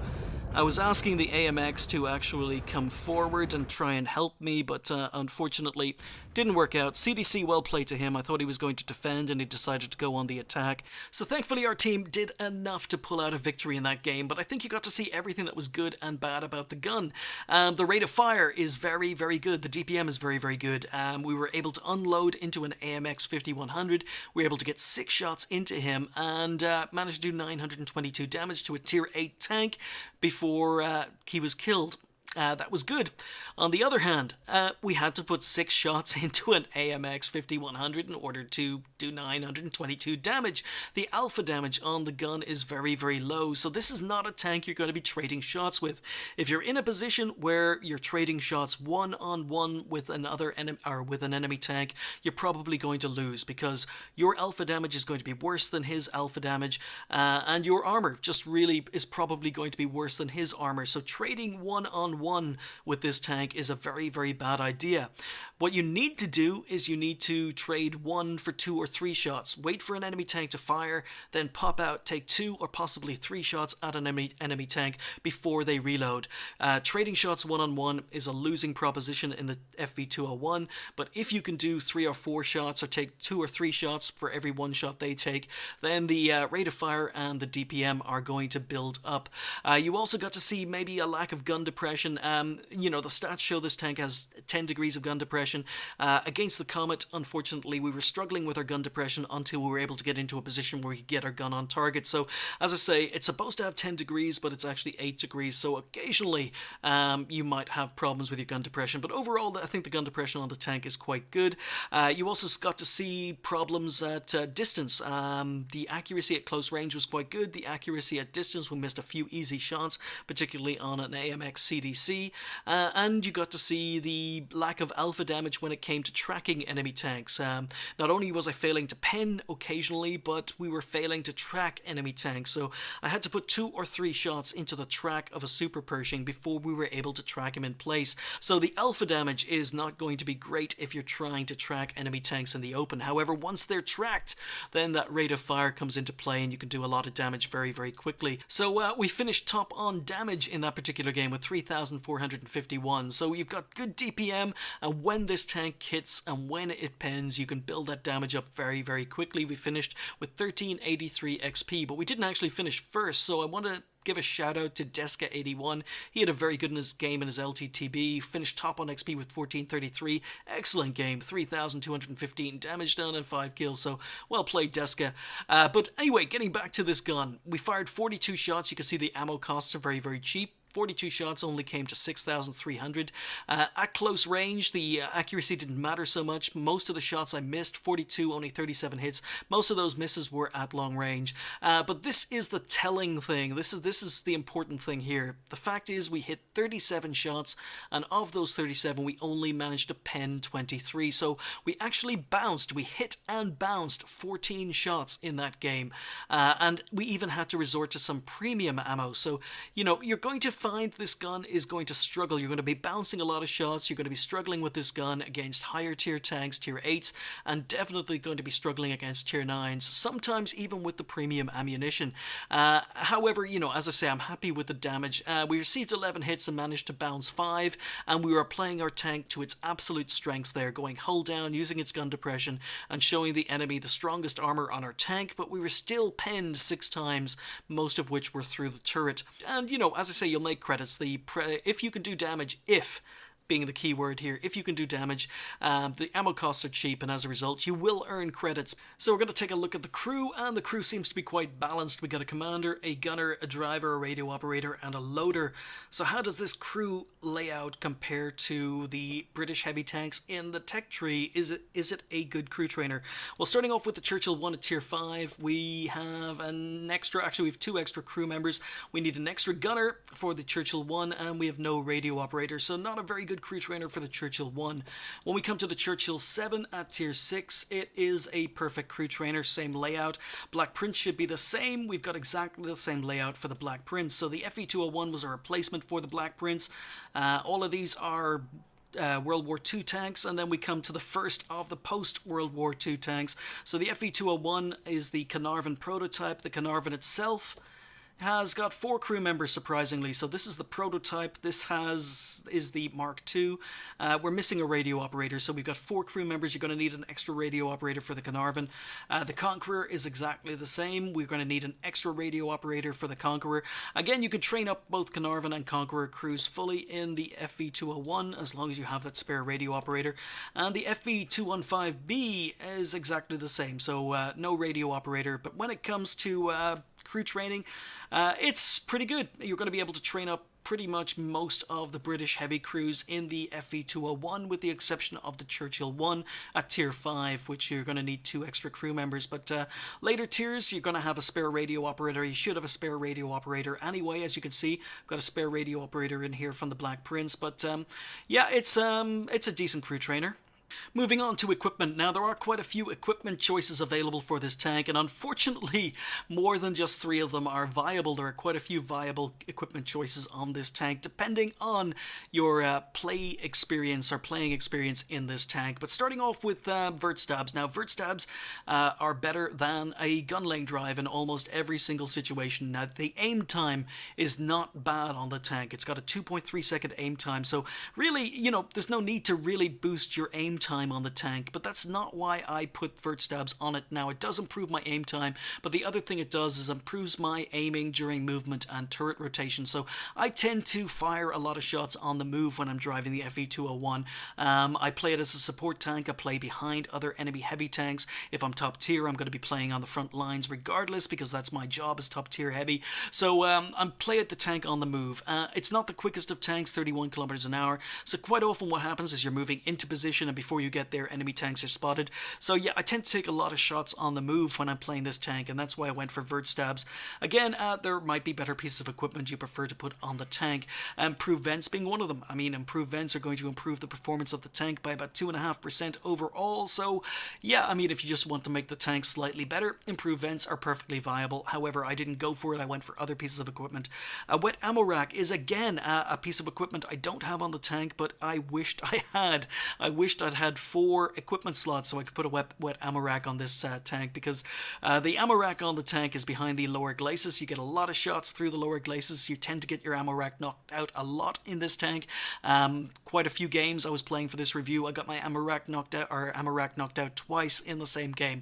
I was asking the AMX to actually come forward and try and help me, but unfortunately didn't work out. CDC, well played to him. I thought he was going to defend and he decided to go on the attack. So thankfully our team did enough to pull out a victory in that game, but I think you got to see everything that was good and bad about the gun. The rate of fire is very, very good. The DPM is very, very good. We were able to unload into an AMX 5100. We were able to get 6 shots into him and managed to do 922 damage to a tier 8 tank before he was killed. That was good. On the other hand, we had to put 6 shots into an AMX 5100 in order to do 922 damage. The alpha damage on the gun is very, very low, so this is not a tank you're going to be trading shots with. If you're in a position where you're trading shots one-on-one with another enemy or with an enemy tank, you're probably going to lose because your alpha damage is going to be worse than his alpha damage, and your armor just really is probably going to be worse than his armor. So trading one-on-one with this tank is a very, very bad idea. What you need to do is you need to trade 1 for 2 or 3 shots. Wait for an enemy tank to fire, then pop out, take 2 or possibly 3 shots at an enemy tank before they reload. Trading shots one-on-one is a losing proposition in the FV201, but if you can do 3 or 4 shots or take 2 or 3 shots for every 1 shot they take, then the rate of fire and the DPM are going to build up. You also got to see maybe a lack of gun depression. You know, the stats show this tank has 10 degrees of gun depression. Against the Comet, unfortunately, we were struggling with our gun depression until we were able to get into a position where we could get our gun on target. So, as I say, it's supposed to have 10 degrees, but it's actually 8 degrees. So, occasionally, you might have problems with your gun depression. But overall, I think the gun depression on the tank is quite good. You also got to see problems at distance. The accuracy at close range was quite good. The accuracy at distance, we missed a few easy shots, particularly on an AMX CDC. And you got to see the lack of alpha damage when it came to tracking enemy tanks. Not only was I failing to pen occasionally, but we were failing to track enemy tanks. So I had to put 2 or 3 shots into the track of a Super Pershing before we were able to track him in place. So the alpha damage is not going to be great if you're trying to track enemy tanks in the open. However, once they're tracked, then that rate of fire comes into play and you can do a lot of damage very, very quickly. So we finished top on damage in that particular game with 3,451. So you've got good DPM, and when this tank hits and when it pens, you can build that damage up very, very quickly. We finished with 1383 XP, but we didn't actually finish first, so I want to give a shout out to Deska81. He had a very good in his game in his LTTB, finished top on XP with 1433. Excellent game, 3,215 damage done and 5 kills, so well played, Deska. But anyway, getting back to this gun, we fired 42 shots. You can see the ammo costs are very, very cheap. 42 shots only came to 6,300. At close range, the accuracy didn't matter so much. Most of the shots I missed, 42, only 37 hits. Most of those misses were at long range. But this is the telling thing. This is the important thing here. The fact is we hit 37 shots, and of those 37, we only managed to pen 23. So we actually bounced. We hit and bounced 14 shots in that game. And we even had to resort to some premium ammo. So, you know, you're going to find this gun is going to struggle. You're going to be bouncing a lot of shots. You're going to be struggling with this gun against higher tier tanks, tier 8s, and definitely going to be struggling against tier 9s, sometimes even with the premium ammunition. However, you know, as I say, I'm happy with the damage. We received 11 hits and managed to bounce 5, and we were playing our tank to its absolute strengths there, going hull down, using its gun depression, and showing the enemy the strongest armor on our tank, but we were still penned 6 times, most of which were through the turret. And, you know, as I say, you'll make credits. If you can do damage, if being the key word here, if you can do damage, the ammo costs are cheap, and as a result you will earn credits. So we're going to take a look at the crew, and the crew seems to be quite balanced. We got a commander, a gunner, a driver, a radio operator, and a loader. So how does this crew layout compare to the British heavy tanks in the tech tree? Is it a good crew trainer? Well, starting off with the Churchill 1 at tier 5, we have an extra, actually we have 2 extra crew members. We need an extra gunner for the Churchill 1, and we have no radio operator, so not a very good crew trainer for the Churchill 1. When we come to the Churchill 7 at tier 6, it is a perfect crew trainer, same layout. Black Prince should be the same. We've got exactly the same layout for the Black Prince. So the FV201 was a replacement for the Black Prince. All of these are World War II tanks, and then we come to the first of the post-World War II tanks. So the FV201 is the Carnarvon prototype. The Carnarvon itself has got 4 crew members, surprisingly. So this is the prototype. This is the Mark II. We're missing a radio operator, so we've got 4 crew members. You're going to need an extra radio operator for the Carnarvon. The Conqueror is exactly the same. We're going to need an extra radio operator for the Conqueror. Again, you could train up both Carnarvon and Conqueror crews fully in the FV201 as long as you have that spare radio operator. And the FV215B is exactly the same, so no radio operator. But when it comes to crew training, it's pretty good. You're going to be able to train up pretty much most of the British heavy crews in the FV201 with the exception of the Churchill 1 at tier 5, which you're going to need 2 extra crew members. But later tiers, you're going to have a spare radio operator. You should have a spare radio operator anyway. As you can see, I've got a spare radio operator in here from the Black Prince. But yeah, it's a decent crew trainer. Moving on to equipment. Now, there are quite a few equipment choices available for this tank, and unfortunately, more than just 3 of them are viable. There are quite a few viable equipment choices on this tank, depending on your play experience or playing experience in this tank. But starting off with vert stabs. Now, vert stabs are better than a gun lane drive in almost every single situation. Now, the aim time is not bad on the tank. It's got a 2.3 second aim time, so really, you know, there's no need to really boost your aim time on the tank, but that's not why I put vert stabs on it. Now, it does improve my aim time, but the other thing it does is improves my aiming during movement and turret rotation. So I tend to fire a lot of shots on the move when I'm driving the FV201. I play it as a support tank. I play behind other enemy heavy tanks. If I'm top tier, I'm going to be playing on the front lines regardless, because that's my job as top tier heavy. So I play the tank on the move. It's not the quickest of tanks, 31 kilometers an hour. So quite often what happens is you're moving into position, and before you get there, enemy tanks are spotted. So yeah, I tend to take a lot of shots on the move when I'm playing this tank, and that's why I went for vert stabs. Again, there might be better pieces of equipment you prefer to put on the tank, improved vents being one of them. I mean, improved vents are going to improve the performance of the tank by about 2.5% overall. So yeah, I mean, if you just want to make the tank slightly better, improved vents are perfectly viable. However, I didn't go for it. I went for other pieces of equipment. A wet ammo rack is again a piece of equipment I don't have on the tank, but I wished I had. I wished I'd had 4 equipment slots so I could put a wet ammo rack on this tank, because the ammo rack on the tank is behind the lower glacis. You get a lot of shots through the lower glacis. You tend to get your ammo rack knocked out a lot in this tank. Quite a few games I was playing for this review, I got my ammo rack knocked out twice in the same game.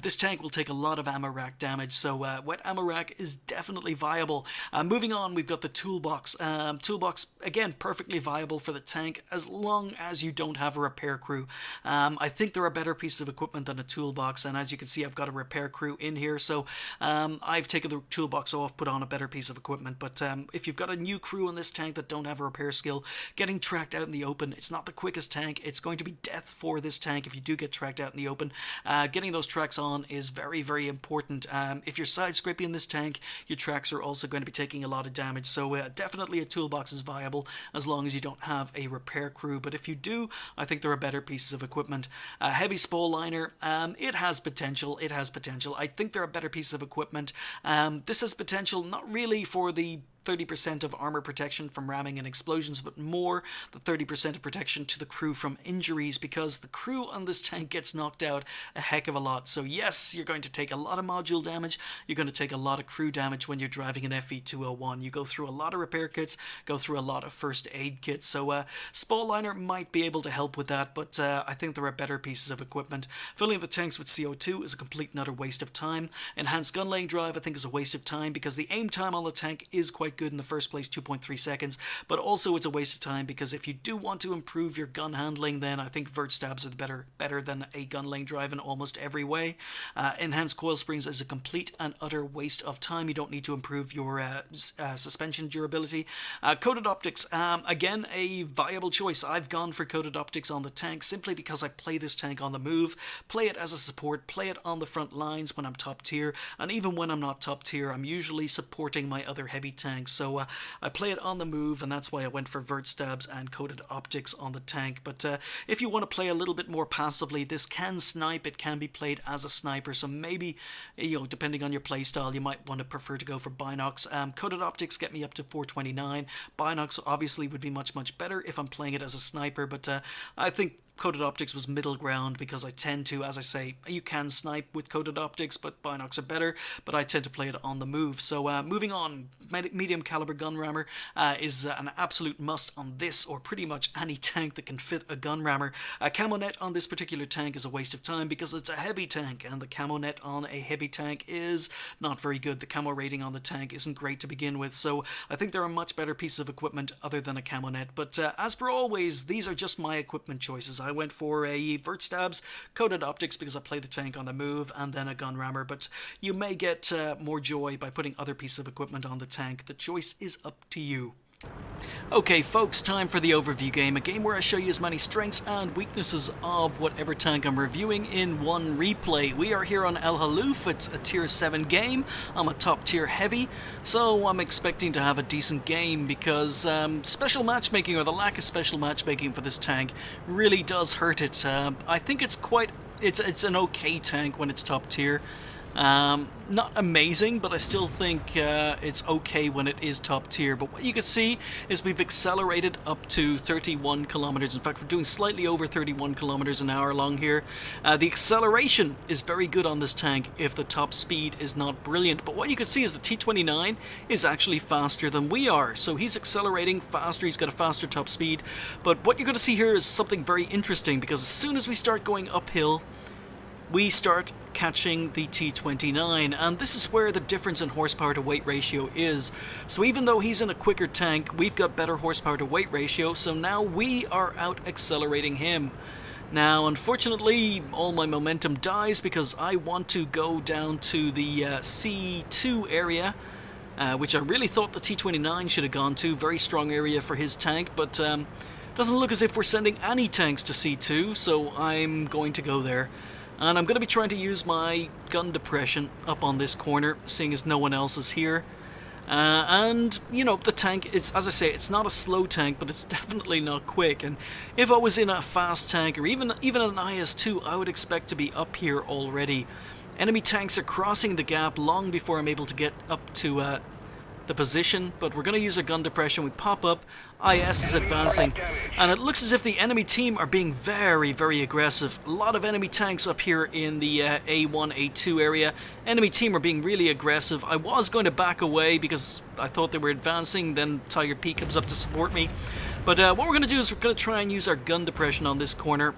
This tank will take a lot of ammo rack damage, so wet ammo rack is definitely viable. Moving on, we've got the toolbox. Toolbox, again, perfectly viable for the tank as long as you don't have a repair crew. I think there are better pieces of equipment than a toolbox, and as you can see, I've got a repair crew in here, so I've taken the toolbox off, put on a better piece of equipment. But if you've got a new crew in this tank that don't have a repair skill, getting tracked out in the open, it's not the quickest tank. It's going to be death for this tank if you do get tracked out in the open. Getting those tracks on is very, very important. If you're side scraping in this tank, your tracks are also going to be taking a lot of damage, so definitely a toolbox is viable as long as you don't have a repair crew. But if you do, I think there are better pieces of equipment. Heavy spall liner, it has potential. It has potential. I think there are better pieces of equipment. This has potential not really for the 30% of armor protection from ramming and explosions, but more the 30% of protection to the crew from injuries, because the crew on this tank gets knocked out a heck of a lot. So yes, you're going to take a lot of module damage, you're going to take a lot of crew damage when you're driving an FV201. You go through a lot of repair kits, go through a lot of first aid kits, so spall liner might be able to help with that, but I think there are better pieces of equipment. Filling the tanks with CO2 is a complete and utter waste of time. Enhanced gun lane drive I think is a waste of time, because the aim time on the tank is quite good in the first place, 2.3 seconds, but also it's a waste of time, because if you do want to improve your gun handling, then I think vert stabs are better than a gun lane drive in almost every way. Enhanced coil springs is a complete and utter waste of time. You don't need to improve your suspension durability. Coated optics, again, a viable choice. I've gone for coated optics on the tank simply because I play this tank on the move, play it as a support, play it on the front lines when I'm top tier, and even when I'm not top tier, I'm usually supporting my other heavy tanks. tank. So I play it on the move, and that's why I went for vert stabs and coated optics on the tank. But if you want to play a little bit more passively, this can snipe. It can be played as a sniper, so maybe, you know, depending on your playstyle, you might want to prefer to go for binocs. Coated optics get me up to 429. Binocs obviously would be much better if I'm playing it as a sniper, but I think coated optics was middle ground because I tend to, as I say, you can snipe with coated optics, but binocs are better, but I tend to play it on the move. So moving on, medium caliber gun rammer is an absolute must on this or pretty much any tank that can fit a gun rammer. Camo net on this particular tank is a waste of time because it's a heavy tank, and the camo net on a heavy tank is not very good. The camo rating on the tank isn't great to begin with, so I think there are much better pieces of equipment other than a camo net. But as per always, these are just my equipment choices. I went for a vert stabs, coated optics because I play the tank on the move, and then a gun rammer, but you may get more joy by putting other pieces of equipment on the tank. The choice is up to you. Okay folks, time for the overview game, a game where I show you as many strengths and weaknesses of whatever tank I'm reviewing in one replay. We are here on El Haloof. It's a tier 7 game. I'm a top tier heavy, so I'm expecting to have a decent game because special matchmaking, or the lack of special matchmaking for this tank, really does hurt it. I think it's an okay tank when it's top tier. Not amazing, but I still think it's okay when it is top tier. But what you can see is we've accelerated up to 31 kilometers. In fact, we're doing slightly over 31 kilometers an hour along here. The acceleration is very good on this tank if the top speed is not brilliant. But what you can see is the T29 is actually faster than we are. So he's accelerating faster, he's got a faster top speed. But what you're going to see here is something very interesting, because as soon as we start going uphill, we start catching the T29, and this is where the difference in horsepower to weight ratio is. So even though he's in a quicker tank, we've got better horsepower to weight ratio, so now we are out accelerating him. Now, unfortunately, all my momentum dies because I want to go down to the C2 area, which I really thought the T29 should have gone to. Very strong area for his tank, but doesn't look as if we're sending any tanks to C2, so I'm going to go there. And I'm going to be trying to use my gun depression up on this corner, seeing as no one else is here. And, you know, the tank, it's, as I say, it's not a slow tank, but it's definitely not quick. And if I was in a fast tank, or even an IS-2, I would expect to be up here already. Enemy tanks are crossing the gap long before I'm able to get up to the position, but we're going to use a gun depression. We pop up, IS is advancing, and it looks as if the enemy team are being very aggressive. A lot of enemy tanks up here in the A1, A2 area. Enemy team are being really aggressive. I was going to back away because I thought they were advancing, then Tiger P comes up to support me. But what we're going to do is we're going to try and use our gun depression on this corner.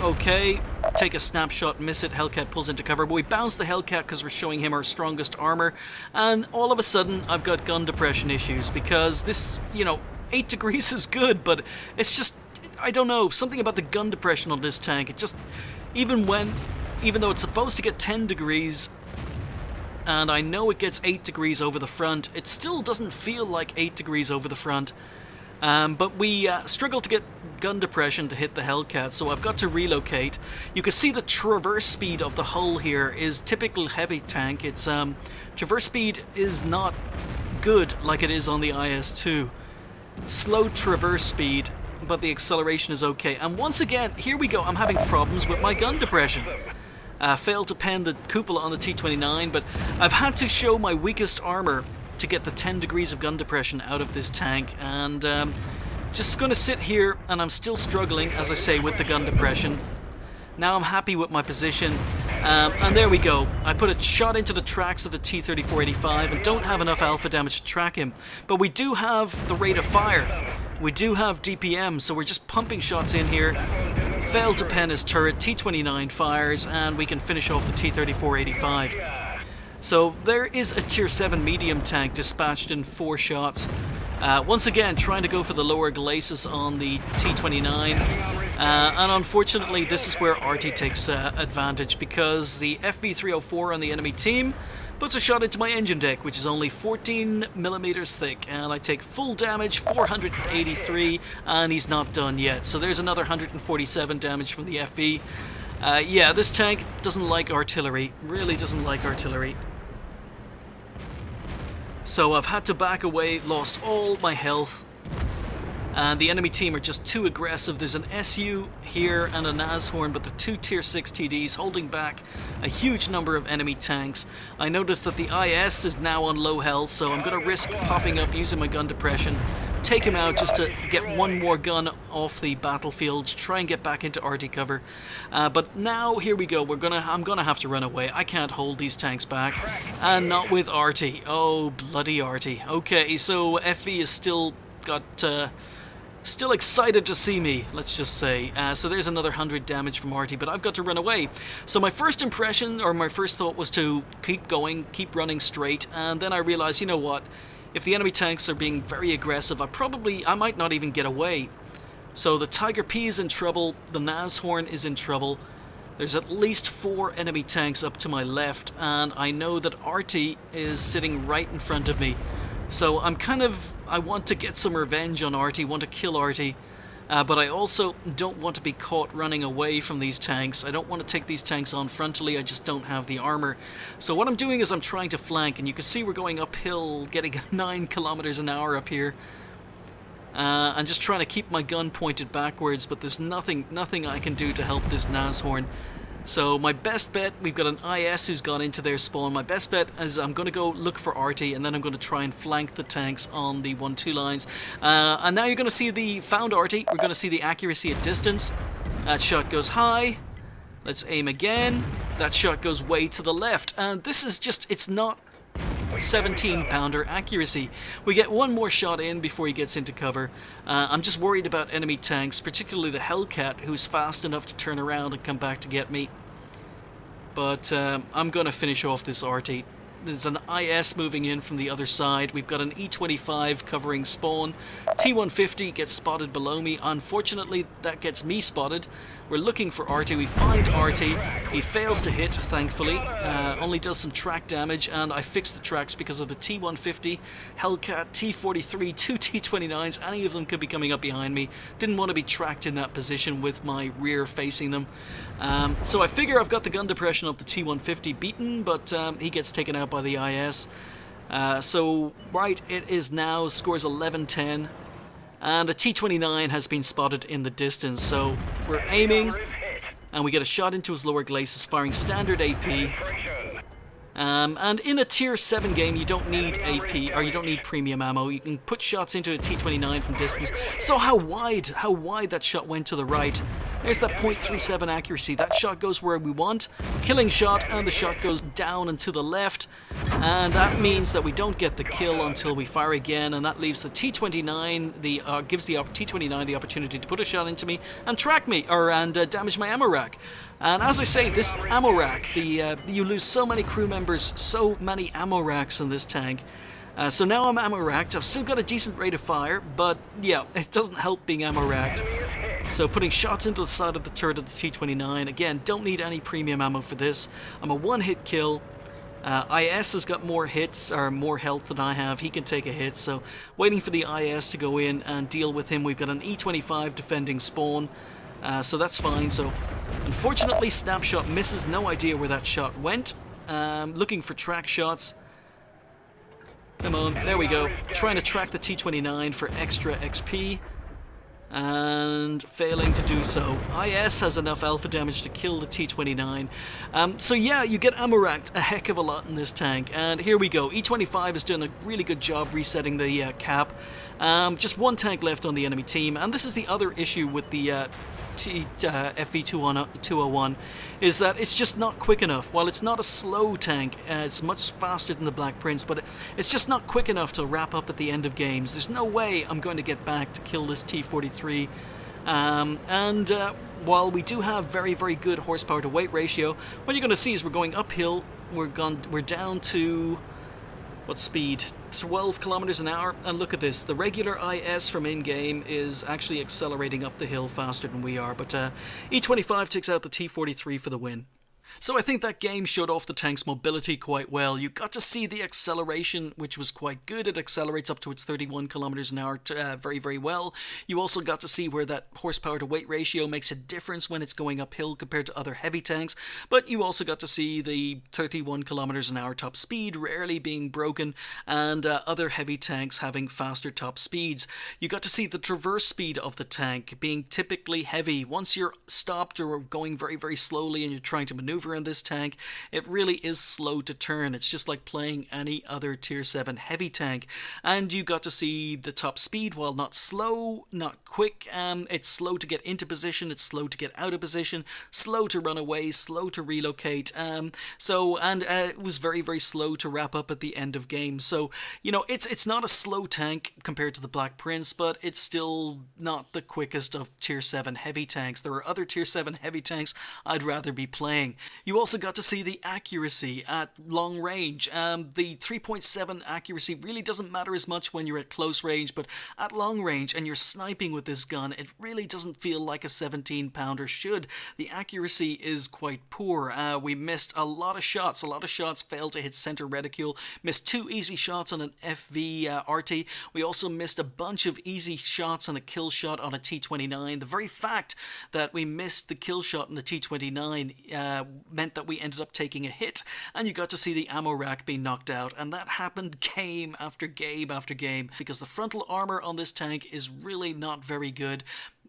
Okay, take a snapshot, miss it, Hellcat pulls into cover, but we bounce the Hellcat because we're showing him our strongest armor, and all of a sudden I've got gun depression issues because this, you know, 8 degrees is good, but it's just, I don't know, something about the gun depression on this tank. It just, even though it's supposed to get 10 degrees, and I know it gets 8 degrees over the front, it still doesn't feel like 8 degrees over the front. But we struggle to get gun depression to hit the Hellcat, so I've got to relocate. You can see the traverse speed of the hull here is typical heavy tank. It's traverse speed is not good like it is on the IS-2. Slow traverse speed, but the acceleration is okay. And once again, here we go, I'm having problems with my gun depression. Failed to pen the cupola on the T29, but I've had to show my weakest armor to get the 10 degrees of gun depression out of this tank, and just going to sit here, and I'm still struggling, as I say, with the gun depression. Now I'm happy with my position, and there we go. I put a shot into the tracks of the T-3485 and don't have enough alpha damage to track him, but we do have the rate of fire. We do have DPM, so we're just pumping shots in here. Failed to pen his turret, T-29 fires, and we can finish off the T-3485. So there is a tier 7 medium tank dispatched in 4 shots. Once again, trying to go for the lower glacis on the T29. And unfortunately, this is where RT takes advantage, because the FV201 on the enemy team puts a shot into my engine deck, which is only 14 millimeters thick, and I take full damage, 483, and he's not done yet. So there's another 147 damage from the FV. Yeah, this tank doesn't like artillery, really doesn't like artillery. So I've had to back away, lost all my health, and the enemy team are just too aggressive. There's an SU here and a Nashorn, but the two tier 6 TDs holding back a huge number of enemy tanks. I noticed that the IS is now on low health, so I'm going to risk popping up using my gun depression, take him out just to get one more gun off the battlefield, try and get back into RT cover. But now, here we go, I'm gonna have to run away. I can't hold these tanks back, and not with RT. Oh, bloody RT. Okay, so FV is still excited to see me, let's just say. So there's another 100 damage from RT, but I've got to run away. So my first impression, or my first thought, was to keep going, keep running straight, and then I realized, you know what? If the enemy tanks are being very aggressive, I might not even get away. So the Tiger P is in trouble, the Nashorn is in trouble. There's at least 4 enemy tanks up to my left, and I know that RT is sitting right in front of me. So I want to get some revenge on RT, want to kill RT, but I also don't want to be caught running away from these tanks. I don't want to take these tanks on frontally, I just don't have the armor. So what I'm doing is I'm trying to flank, and you can see we're going uphill, getting 9 kilometers an hour up here. I'm just trying to keep my gun pointed backwards, but there's nothing I can do to help this Nashorn. So my best bet, we've got an IS who's gone into their spawn. My best bet is I'm going to go look for RT, and then I'm going to try and flank the tanks on the 1-2 lines. And now you're going to see the found RT. We're going to see the accuracy at distance. That shot goes high. Let's aim again. That shot goes way to the left. And this is just, it's not 17-pounder accuracy. We get one more shot in before he gets into cover. I'm just worried about enemy tanks, particularly the Hellcat, who's fast enough to turn around and come back to get me. But I'm going to finish off this RT. There's an IS moving in from the other side. We've got an E25 covering spawn. T150 gets spotted below me. Unfortunately, that gets me spotted. We're looking for RT. We find RT. He fails to hit, thankfully. Only does some track damage, and I fixed the tracks because of the T150, Hellcat, T43, 2 T29s. Any of them could be coming up behind me. Didn't want to be tracked in that position with my rear facing them. So I figure I've got the gun depression of the T150 beaten, but he gets taken out by the IS. So, right, it is now, scores 11-10. And a T29 has been spotted in the distance, so we're aiming, and we get a shot into his lower glacis, firing standard AP. And in a tier 7 game, you don't need AP, or you don't need premium ammo. You can put shots into a T29 from distance. So how wide that shot went to the right. There's that .37 accuracy. That shot goes where we want. Killing shot, and the shot goes down and to the left. And that means that we don't get the kill until we fire again, and that leaves the T29, gives the T29 the opportunity to put a shot into me and track me, and damage my ammo rack. And as I say, this ammo rack, you lose so many crew members, so many ammo racks in this tank. So now I'm ammo racked. I've still got a decent rate of fire, but yeah, it doesn't help being ammo racked. So putting shots into the side of the turret of the T29. Again, don't need any premium ammo for this. I'm a one-hit kill. IS has got more hits, or more health than I have. He can take a hit, so waiting for the IS to go in and deal with him. We've got an E25 defending spawn, so that's fine. So unfortunately, Snapshot misses. No idea where that shot went. Looking for track shots. Come on, there we go. Trying to track the T29 for extra XP, and failing to do so. IS has enough alpha damage to kill the T29. So yeah, you get ammo racked a heck of a lot in this tank, and here we go. E25 has done a really good job resetting the cap. Just one tank left on the enemy team, and this is the other issue with the FV201, is that it's just not quick enough. While it's not a slow tank, it's much faster than the Black Prince, but it's just not quick enough to wrap up at the end of games. There's no way I'm going to get back to kill this T43. While we do have very, very good horsepower to weight ratio, what you're going to see is we're going uphill. We're down to, what speed? 12 kilometers an hour, and look at this. The regular IS from in-game is actually accelerating up the hill faster than we are, but E25 takes out the T43 for the win. So I think that game showed off the tank's mobility quite well. You got to see the acceleration, which was quite good. It accelerates up to its 31 kilometers an hour very, very well. You also got to see where that horsepower to weight ratio makes a difference when it's going uphill compared to other heavy tanks. But you also got to see the 31 kilometers an hour top speed rarely being broken, and other heavy tanks having faster top speeds. You got to see the traverse speed of the tank being typically heavy. Once you're stopped or going very, very slowly and you're trying to maneuver in this tank, it really is slow to turn. It's just like playing any other tier 7 heavy tank. And you got to see the top speed, while not slow, not quick. It's slow to get into position, it's slow to get out of position, slow to run away, slow to relocate. It was very, very slow to wrap up at the end of games. So, you know, it's not a slow tank compared to the Black Prince, but it's still not the quickest of tier 7 heavy tanks. There are other tier 7 heavy tanks I'd rather be playing. You also got to see the accuracy at long range. The 3.7 accuracy really doesn't matter as much when you're at close range, but at long range and you're sniping with this gun, it really doesn't feel like a 17-pounder should. The accuracy is quite poor. We missed a lot of shots. A lot of shots failed to hit center reticule. Missed 2 easy shots on an FV RT. We also missed a bunch of easy shots on a kill shot on a T29. The very fact that we missed the kill shot on the T29 meant that we ended up taking a hit, and you got to see the ammo rack being knocked out, and that happened game after game after game, because the frontal armor on this tank is really not very good.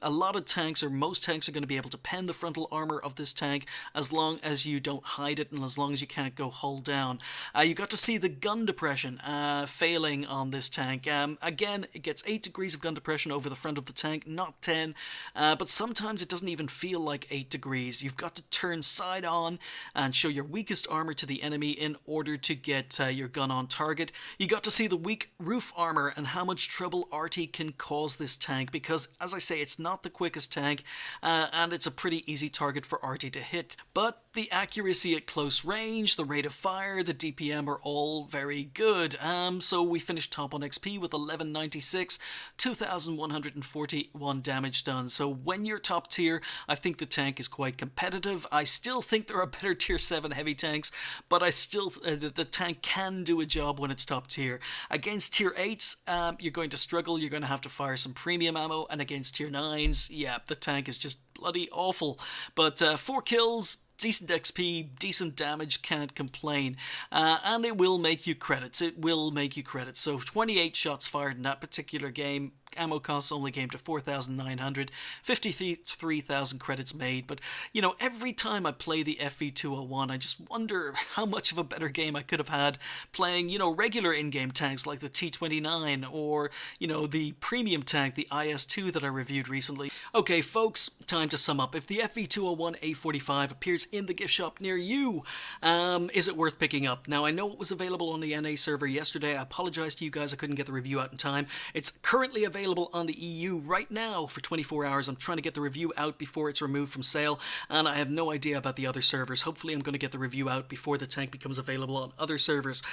A lot of tanks, or most tanks, are going to be able to pen the frontal armor of this tank as long as you don't hide it and as long as you can't go hull down. You got to see the gun depression failing on this tank. Again, it gets 8 degrees of gun depression over the front of the tank, not 10, but sometimes it doesn't even feel like 8 degrees. You've got to turn side on and show your weakest armor to the enemy in order to get your gun on target. You got to see the weak roof armor and how much trouble RT can cause this tank, because, as I say, it's not the quickest tank, and it's a pretty easy target for RT to hit. But the accuracy at close range, the rate of fire, the DPM are all very good. So we finished top on XP with 1196, 2141 damage done. So when you're top tier, I think the tank is quite competitive. I still think there are better tier 7 heavy tanks, but I still the tank can do a job when it's top tier. Against tier 8s, you're going to struggle. You're going to have to fire some premium ammo, and against tier 9s, yeah, the tank is just bloody awful. But 4 kills, decent XP, decent damage, can't complain. And it will make you credits. It will make you credits. So 28 shots fired in that particular game. Ammo costs only came to 4,900, 53,000 credits made. But, you know, every time I play the FV201, I just wonder how much of a better game I could have had playing, you know, regular in-game tanks like the T29 or, you know, the premium tank, the IS-2 that I reviewed recently. Okay, folks, time to sum up. If the FV201 A45 appears in the gift shop near you, is it worth picking up? Now, I know it was available on the NA server yesterday. I apologize to you guys, I couldn't get the review out in time. It's currently available on the EU right now for 24 hours. I'm trying to get the review out before it's removed from sale, and I have no idea about the other servers. Hopefully I'm going to get the review out before the tank becomes available on other servers.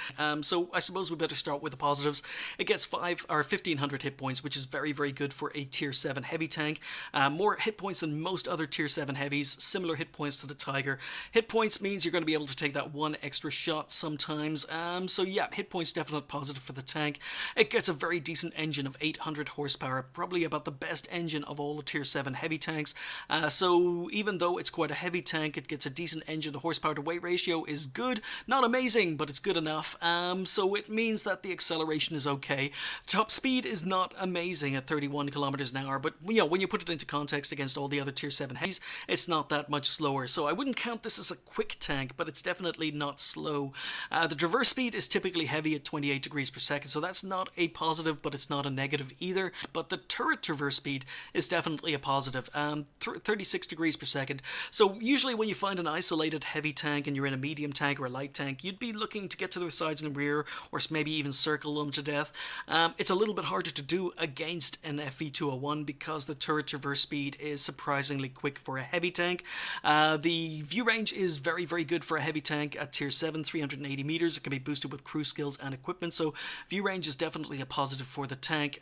So I suppose we better start with the positives. It gets 1,500 hit points, which is very, very good for a tier 7 heavy tank. More hit points than most other tier 7 heavies, similar hit points to the Tiger. Hit points means you're going to be able to take that one extra shot sometimes. So yeah, hit points definite positive for the tank. It gets a very decent engine of 800 horsepower, probably about the best engine of all the tier 7 heavy tanks. So even though it's quite a heavy tank, it gets a decent engine. The horsepower to weight ratio is good, not amazing, but it's good enough. So it means that the acceleration is okay. Top speed is not amazing at 31 kilometers an hour, but you know, when you put it into context against all the other tier 7 heavies, it's not that much slower. So I wouldn't count this as a quick tank, but it's definitely not slow. The traverse speed is typically heavy at 28 degrees per second, so that's not a positive, but it's not a negative either. But the turret traverse speed is definitely a positive, 36 degrees per second. So usually when you find an isolated heavy tank and you're in a medium tank or a light tank, you'd be looking to get to the sides and rear, or maybe even circle them to death. It's a little bit harder to do against an FV201 because the turret traverse speed is surprisingly quick for a heavy tank. The The view range is very, very good for a heavy tank at tier 7, 380 meters. It can be boosted with crew skills and equipment, so view range is definitely a positive for the tank.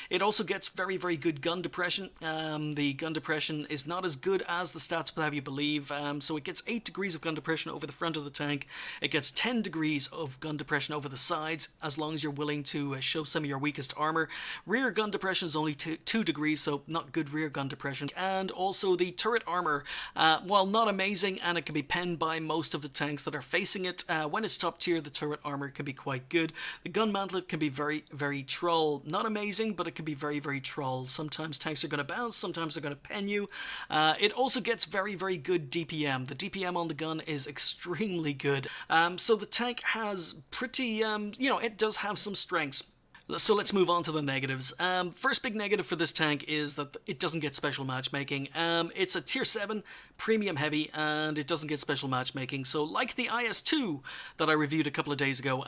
It also gets very, very good gun depression. The gun depression is not as good as the stats would have you believe, so it gets 8 degrees of gun depression over the front of the tank. It gets 10 degrees of gun depression over the sides, as long as you're willing to show some of your weakest armor. Rear gun depression is only 2 degrees, so not good rear gun depression. And also the turret armor, while not amazing, and it can be penned by most of the tanks that are facing it, when it's top tier, the turret armor can be quite good. The gun mantlet can be very, very troll. Not amazing, but it can be very, very troll. Sometimes tanks are going to bounce, sometimes they're going to pen you. It also gets very, very good DPM. The DPM on the gun is extremely good. So the tank has pretty, it does have some strengths. So let's move on to the negatives. First big negative for this tank is that it doesn't get special matchmaking. It's a tier 7 premium heavy, and it doesn't get special matchmaking. So like the IS-2 that I reviewed a couple of days ago,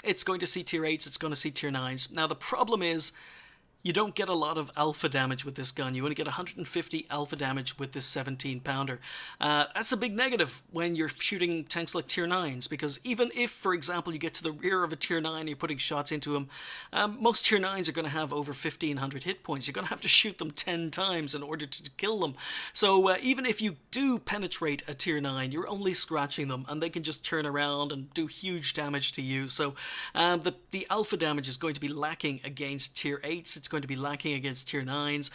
it's going to see tier 8s, it's going to see tier 9s. Now the problem is, you don't get a lot of alpha damage with this gun. You only get 150 alpha damage with this 17-pounder. That's a big negative when you're shooting tanks like tier 9s, because even if, for example, you get to the rear of a tier 9 and you're putting shots into them, most tier 9s are going to have over 1,500 hit points. You're going to have to shoot them 10 times in order to kill them. So even if you do penetrate a tier 9, you're only scratching them, and they can just turn around and do huge damage to you. So the alpha damage is going to be lacking against tier 8s. It's going to be lacking against tier 9s.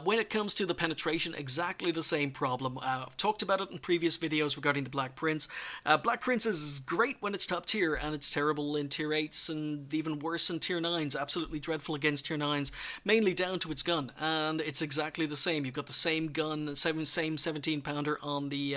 When it comes to the penetration, exactly the same problem. I've talked about it in previous videos regarding the Black Prince. Black Prince is great when it's top tier, and it's terrible in tier 8s, and even worse in tier 9s. Absolutely dreadful against tier 9s, mainly down to its gun. And it's exactly the same. You've got the same gun, same 17-pounder on the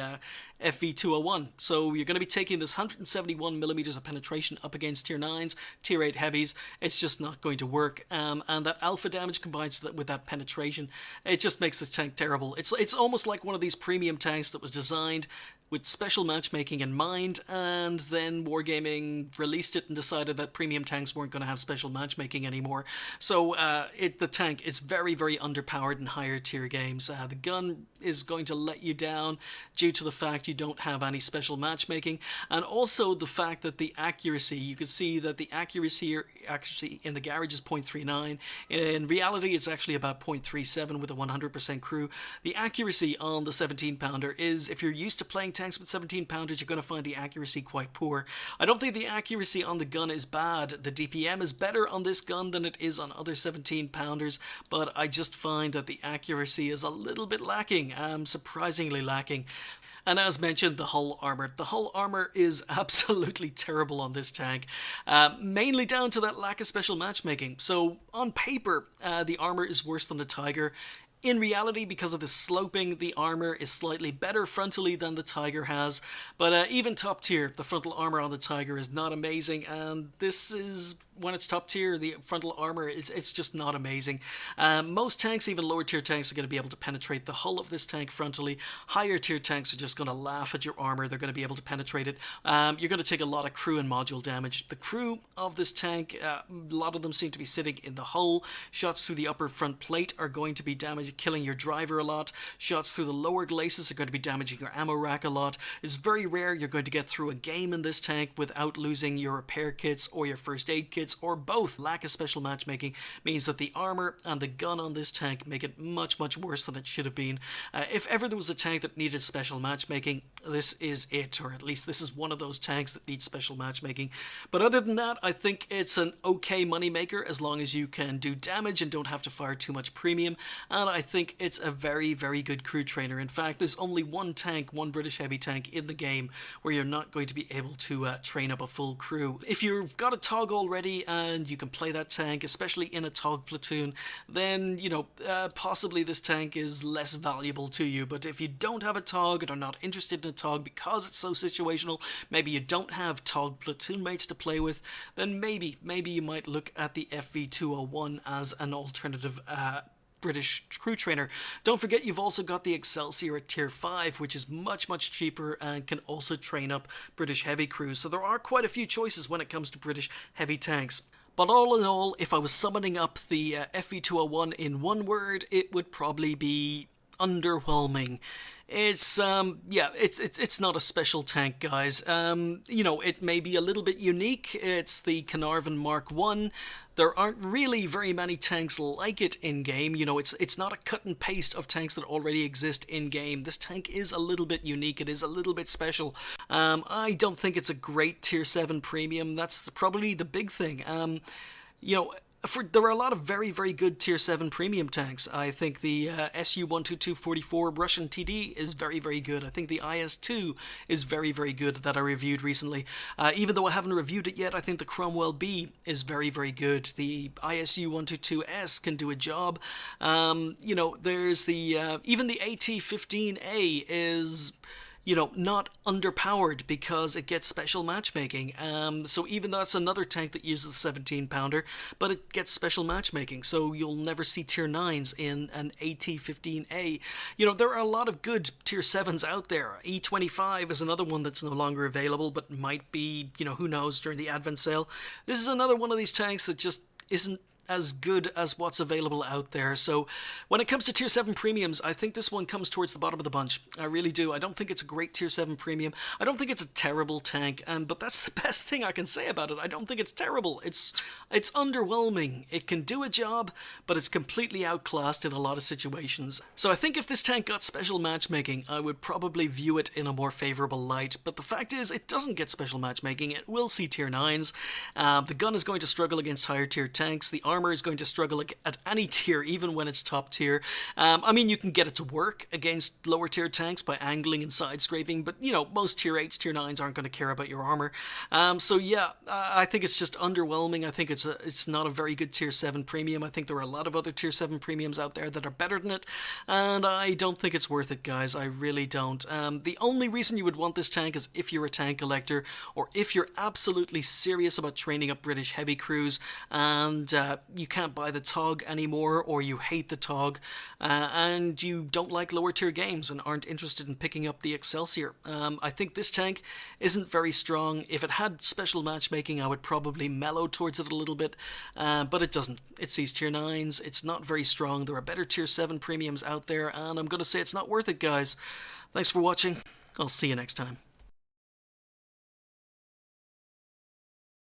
FV201. So you're going to be taking this 171 millimeters of penetration up against tier 9s, tier 8 heavies. It's just not going to work. And that alpha damage combined with that penetration, it just makes this tank terrible. It's almost like one of these premium tanks that was designed with special matchmaking in mind, and then Wargaming released it and decided that premium tanks weren't going to have special matchmaking anymore. So the tank is very, very underpowered in higher tier games. The gun is going to let you down due to the fact you don't have any special matchmaking, and also the fact that the accuracy, you can see that the accuracy in the garage is 0.39. In reality, it's actually about 0.37 with a 100% crew. The accuracy on the 17-pounder is, if you're used to playing tanks with 17-pounders, you're going to find the accuracy quite poor. I don't think the accuracy on the gun is bad. The DPM is better on this gun than it is on other 17-pounders, but I just find that the accuracy is a little bit lacking, surprisingly lacking. And as mentioned, the hull armor. The hull armor is absolutely terrible on this tank, mainly down to that lack of special matchmaking. So on paper, the armor is worse than the Tiger. In reality, because of the sloping, the armor is slightly better frontally than the Tiger has, but even top tier, the frontal armor on the Tiger is not amazing, and this is, when it's top tier, the frontal armor, it's just not amazing. Most tanks, even lower tier tanks, are going to be able to penetrate the hull of this tank frontally. Higher tier tanks are just going to laugh at your armor. They're going to be able to penetrate it. You're going to take a lot of crew and module damage. The crew of this tank, a lot of them seem to be sitting in the hull. Shots through the upper front plate are going to be killing your driver a lot. Shots through the lower glacis are going to be damaging your ammo rack a lot. It's very rare you're going to get through a game in this tank without losing your repair kits or your first aid kits, or both. Lack of special matchmaking means that the armor and the gun on this tank make it much, much worse than it should have been. If ever there was a tank that needed special matchmaking, this is it, or at least this is one of those tanks that needs special matchmaking. But other than that, I think it's an okay moneymaker as long as you can do damage and don't have to fire too much premium, and I think it's a very, very good crew trainer. In fact, there's only one British heavy tank in the game where you're not going to be able to train up a full crew. If you've got a TOG already and you can play that tank, especially in a TOG platoon, then, possibly this tank is less valuable to you. But if you don't have a TOG and are not interested in a TOG because it's so situational, maybe you don't have TOG platoon mates to play with, then maybe you might look at the FV201 as an alternative British crew trainer. Don't forget, you've also got the Excelsior at tier 5, which is much, much cheaper and can also train up British heavy crews. So there are quite a few choices when it comes to British heavy tanks. But all in all, if I was summoning up the FV201 in one word, it would probably be underwhelming. It's yeah, it's not a special tank, guys. You know, it may be a little bit unique. It's the Carnarvon Mark 1. There aren't really very many tanks like it in game. You know, it's not a cut and paste of tanks that already exist in game. This tank is a little bit unique. It is a little bit special. I don't think it's a great tier 7 premium. That's probably the big thing. You know, there are a lot of very, very good tier 7 premium tanks. I think the SU-12244 Russian TD is very, very good. I think the IS-2 is very, very good that I reviewed recently. Even though I haven't reviewed it yet, I think the Cromwell B is very, very good. The ISU-122S can do a job. You know, there's the even the AT-15A is, you know, not underpowered because it gets special matchmaking. So even though it's another tank that uses the 17-pounder, but it gets special matchmaking, so you'll never see tier 9s in an AT-15A. You know, there are a lot of good tier 7s out there. E25 is another one that's no longer available, but might be, you know, who knows, during the Advent sale. This is another one of these tanks that just isn't as good as what's available out there. So when it comes to tier 7 premiums, I think this one comes towards the bottom of the bunch. I really do. I don't think it's a great tier 7 premium. I don't think it's a terrible tank, but that's the best thing I can say about it. I don't think it's terrible. It's underwhelming. It can do a job, but it's completely outclassed in a lot of situations. So I think if this tank got special matchmaking, I would probably view it in a more favorable light. But the fact is, it doesn't get special matchmaking. It will see tier 9s. The gun is going to struggle against higher tier tanks. The armor is going to struggle at any tier, even when it's top tier. I mean, you can get it to work against lower tier tanks by angling and side scraping, but you know, most tier 8s, tier 9s aren't going to care about your armor. So yeah, I think it's just underwhelming. I think it's not a very good tier 7 premium. I think there are a lot of other tier 7 premiums out there that are better than it, and I don't think it's worth it, guys. I really don't. The only reason you would want this tank is if you're a tank collector, or if you're absolutely serious about training up British heavy crews, and you can't buy the TOG anymore, or you hate the TOG, and you don't like lower tier games and aren't interested in picking up the Excelsior. I think this tank isn't very strong. If it had special matchmaking, I would probably mellow towards it a little bit, but it doesn't. It sees tier 9s. It's not very strong. There are better tier 7 premiums out there, and I'm going to say it's not worth it, guys. Thanks for watching. I'll see you next time.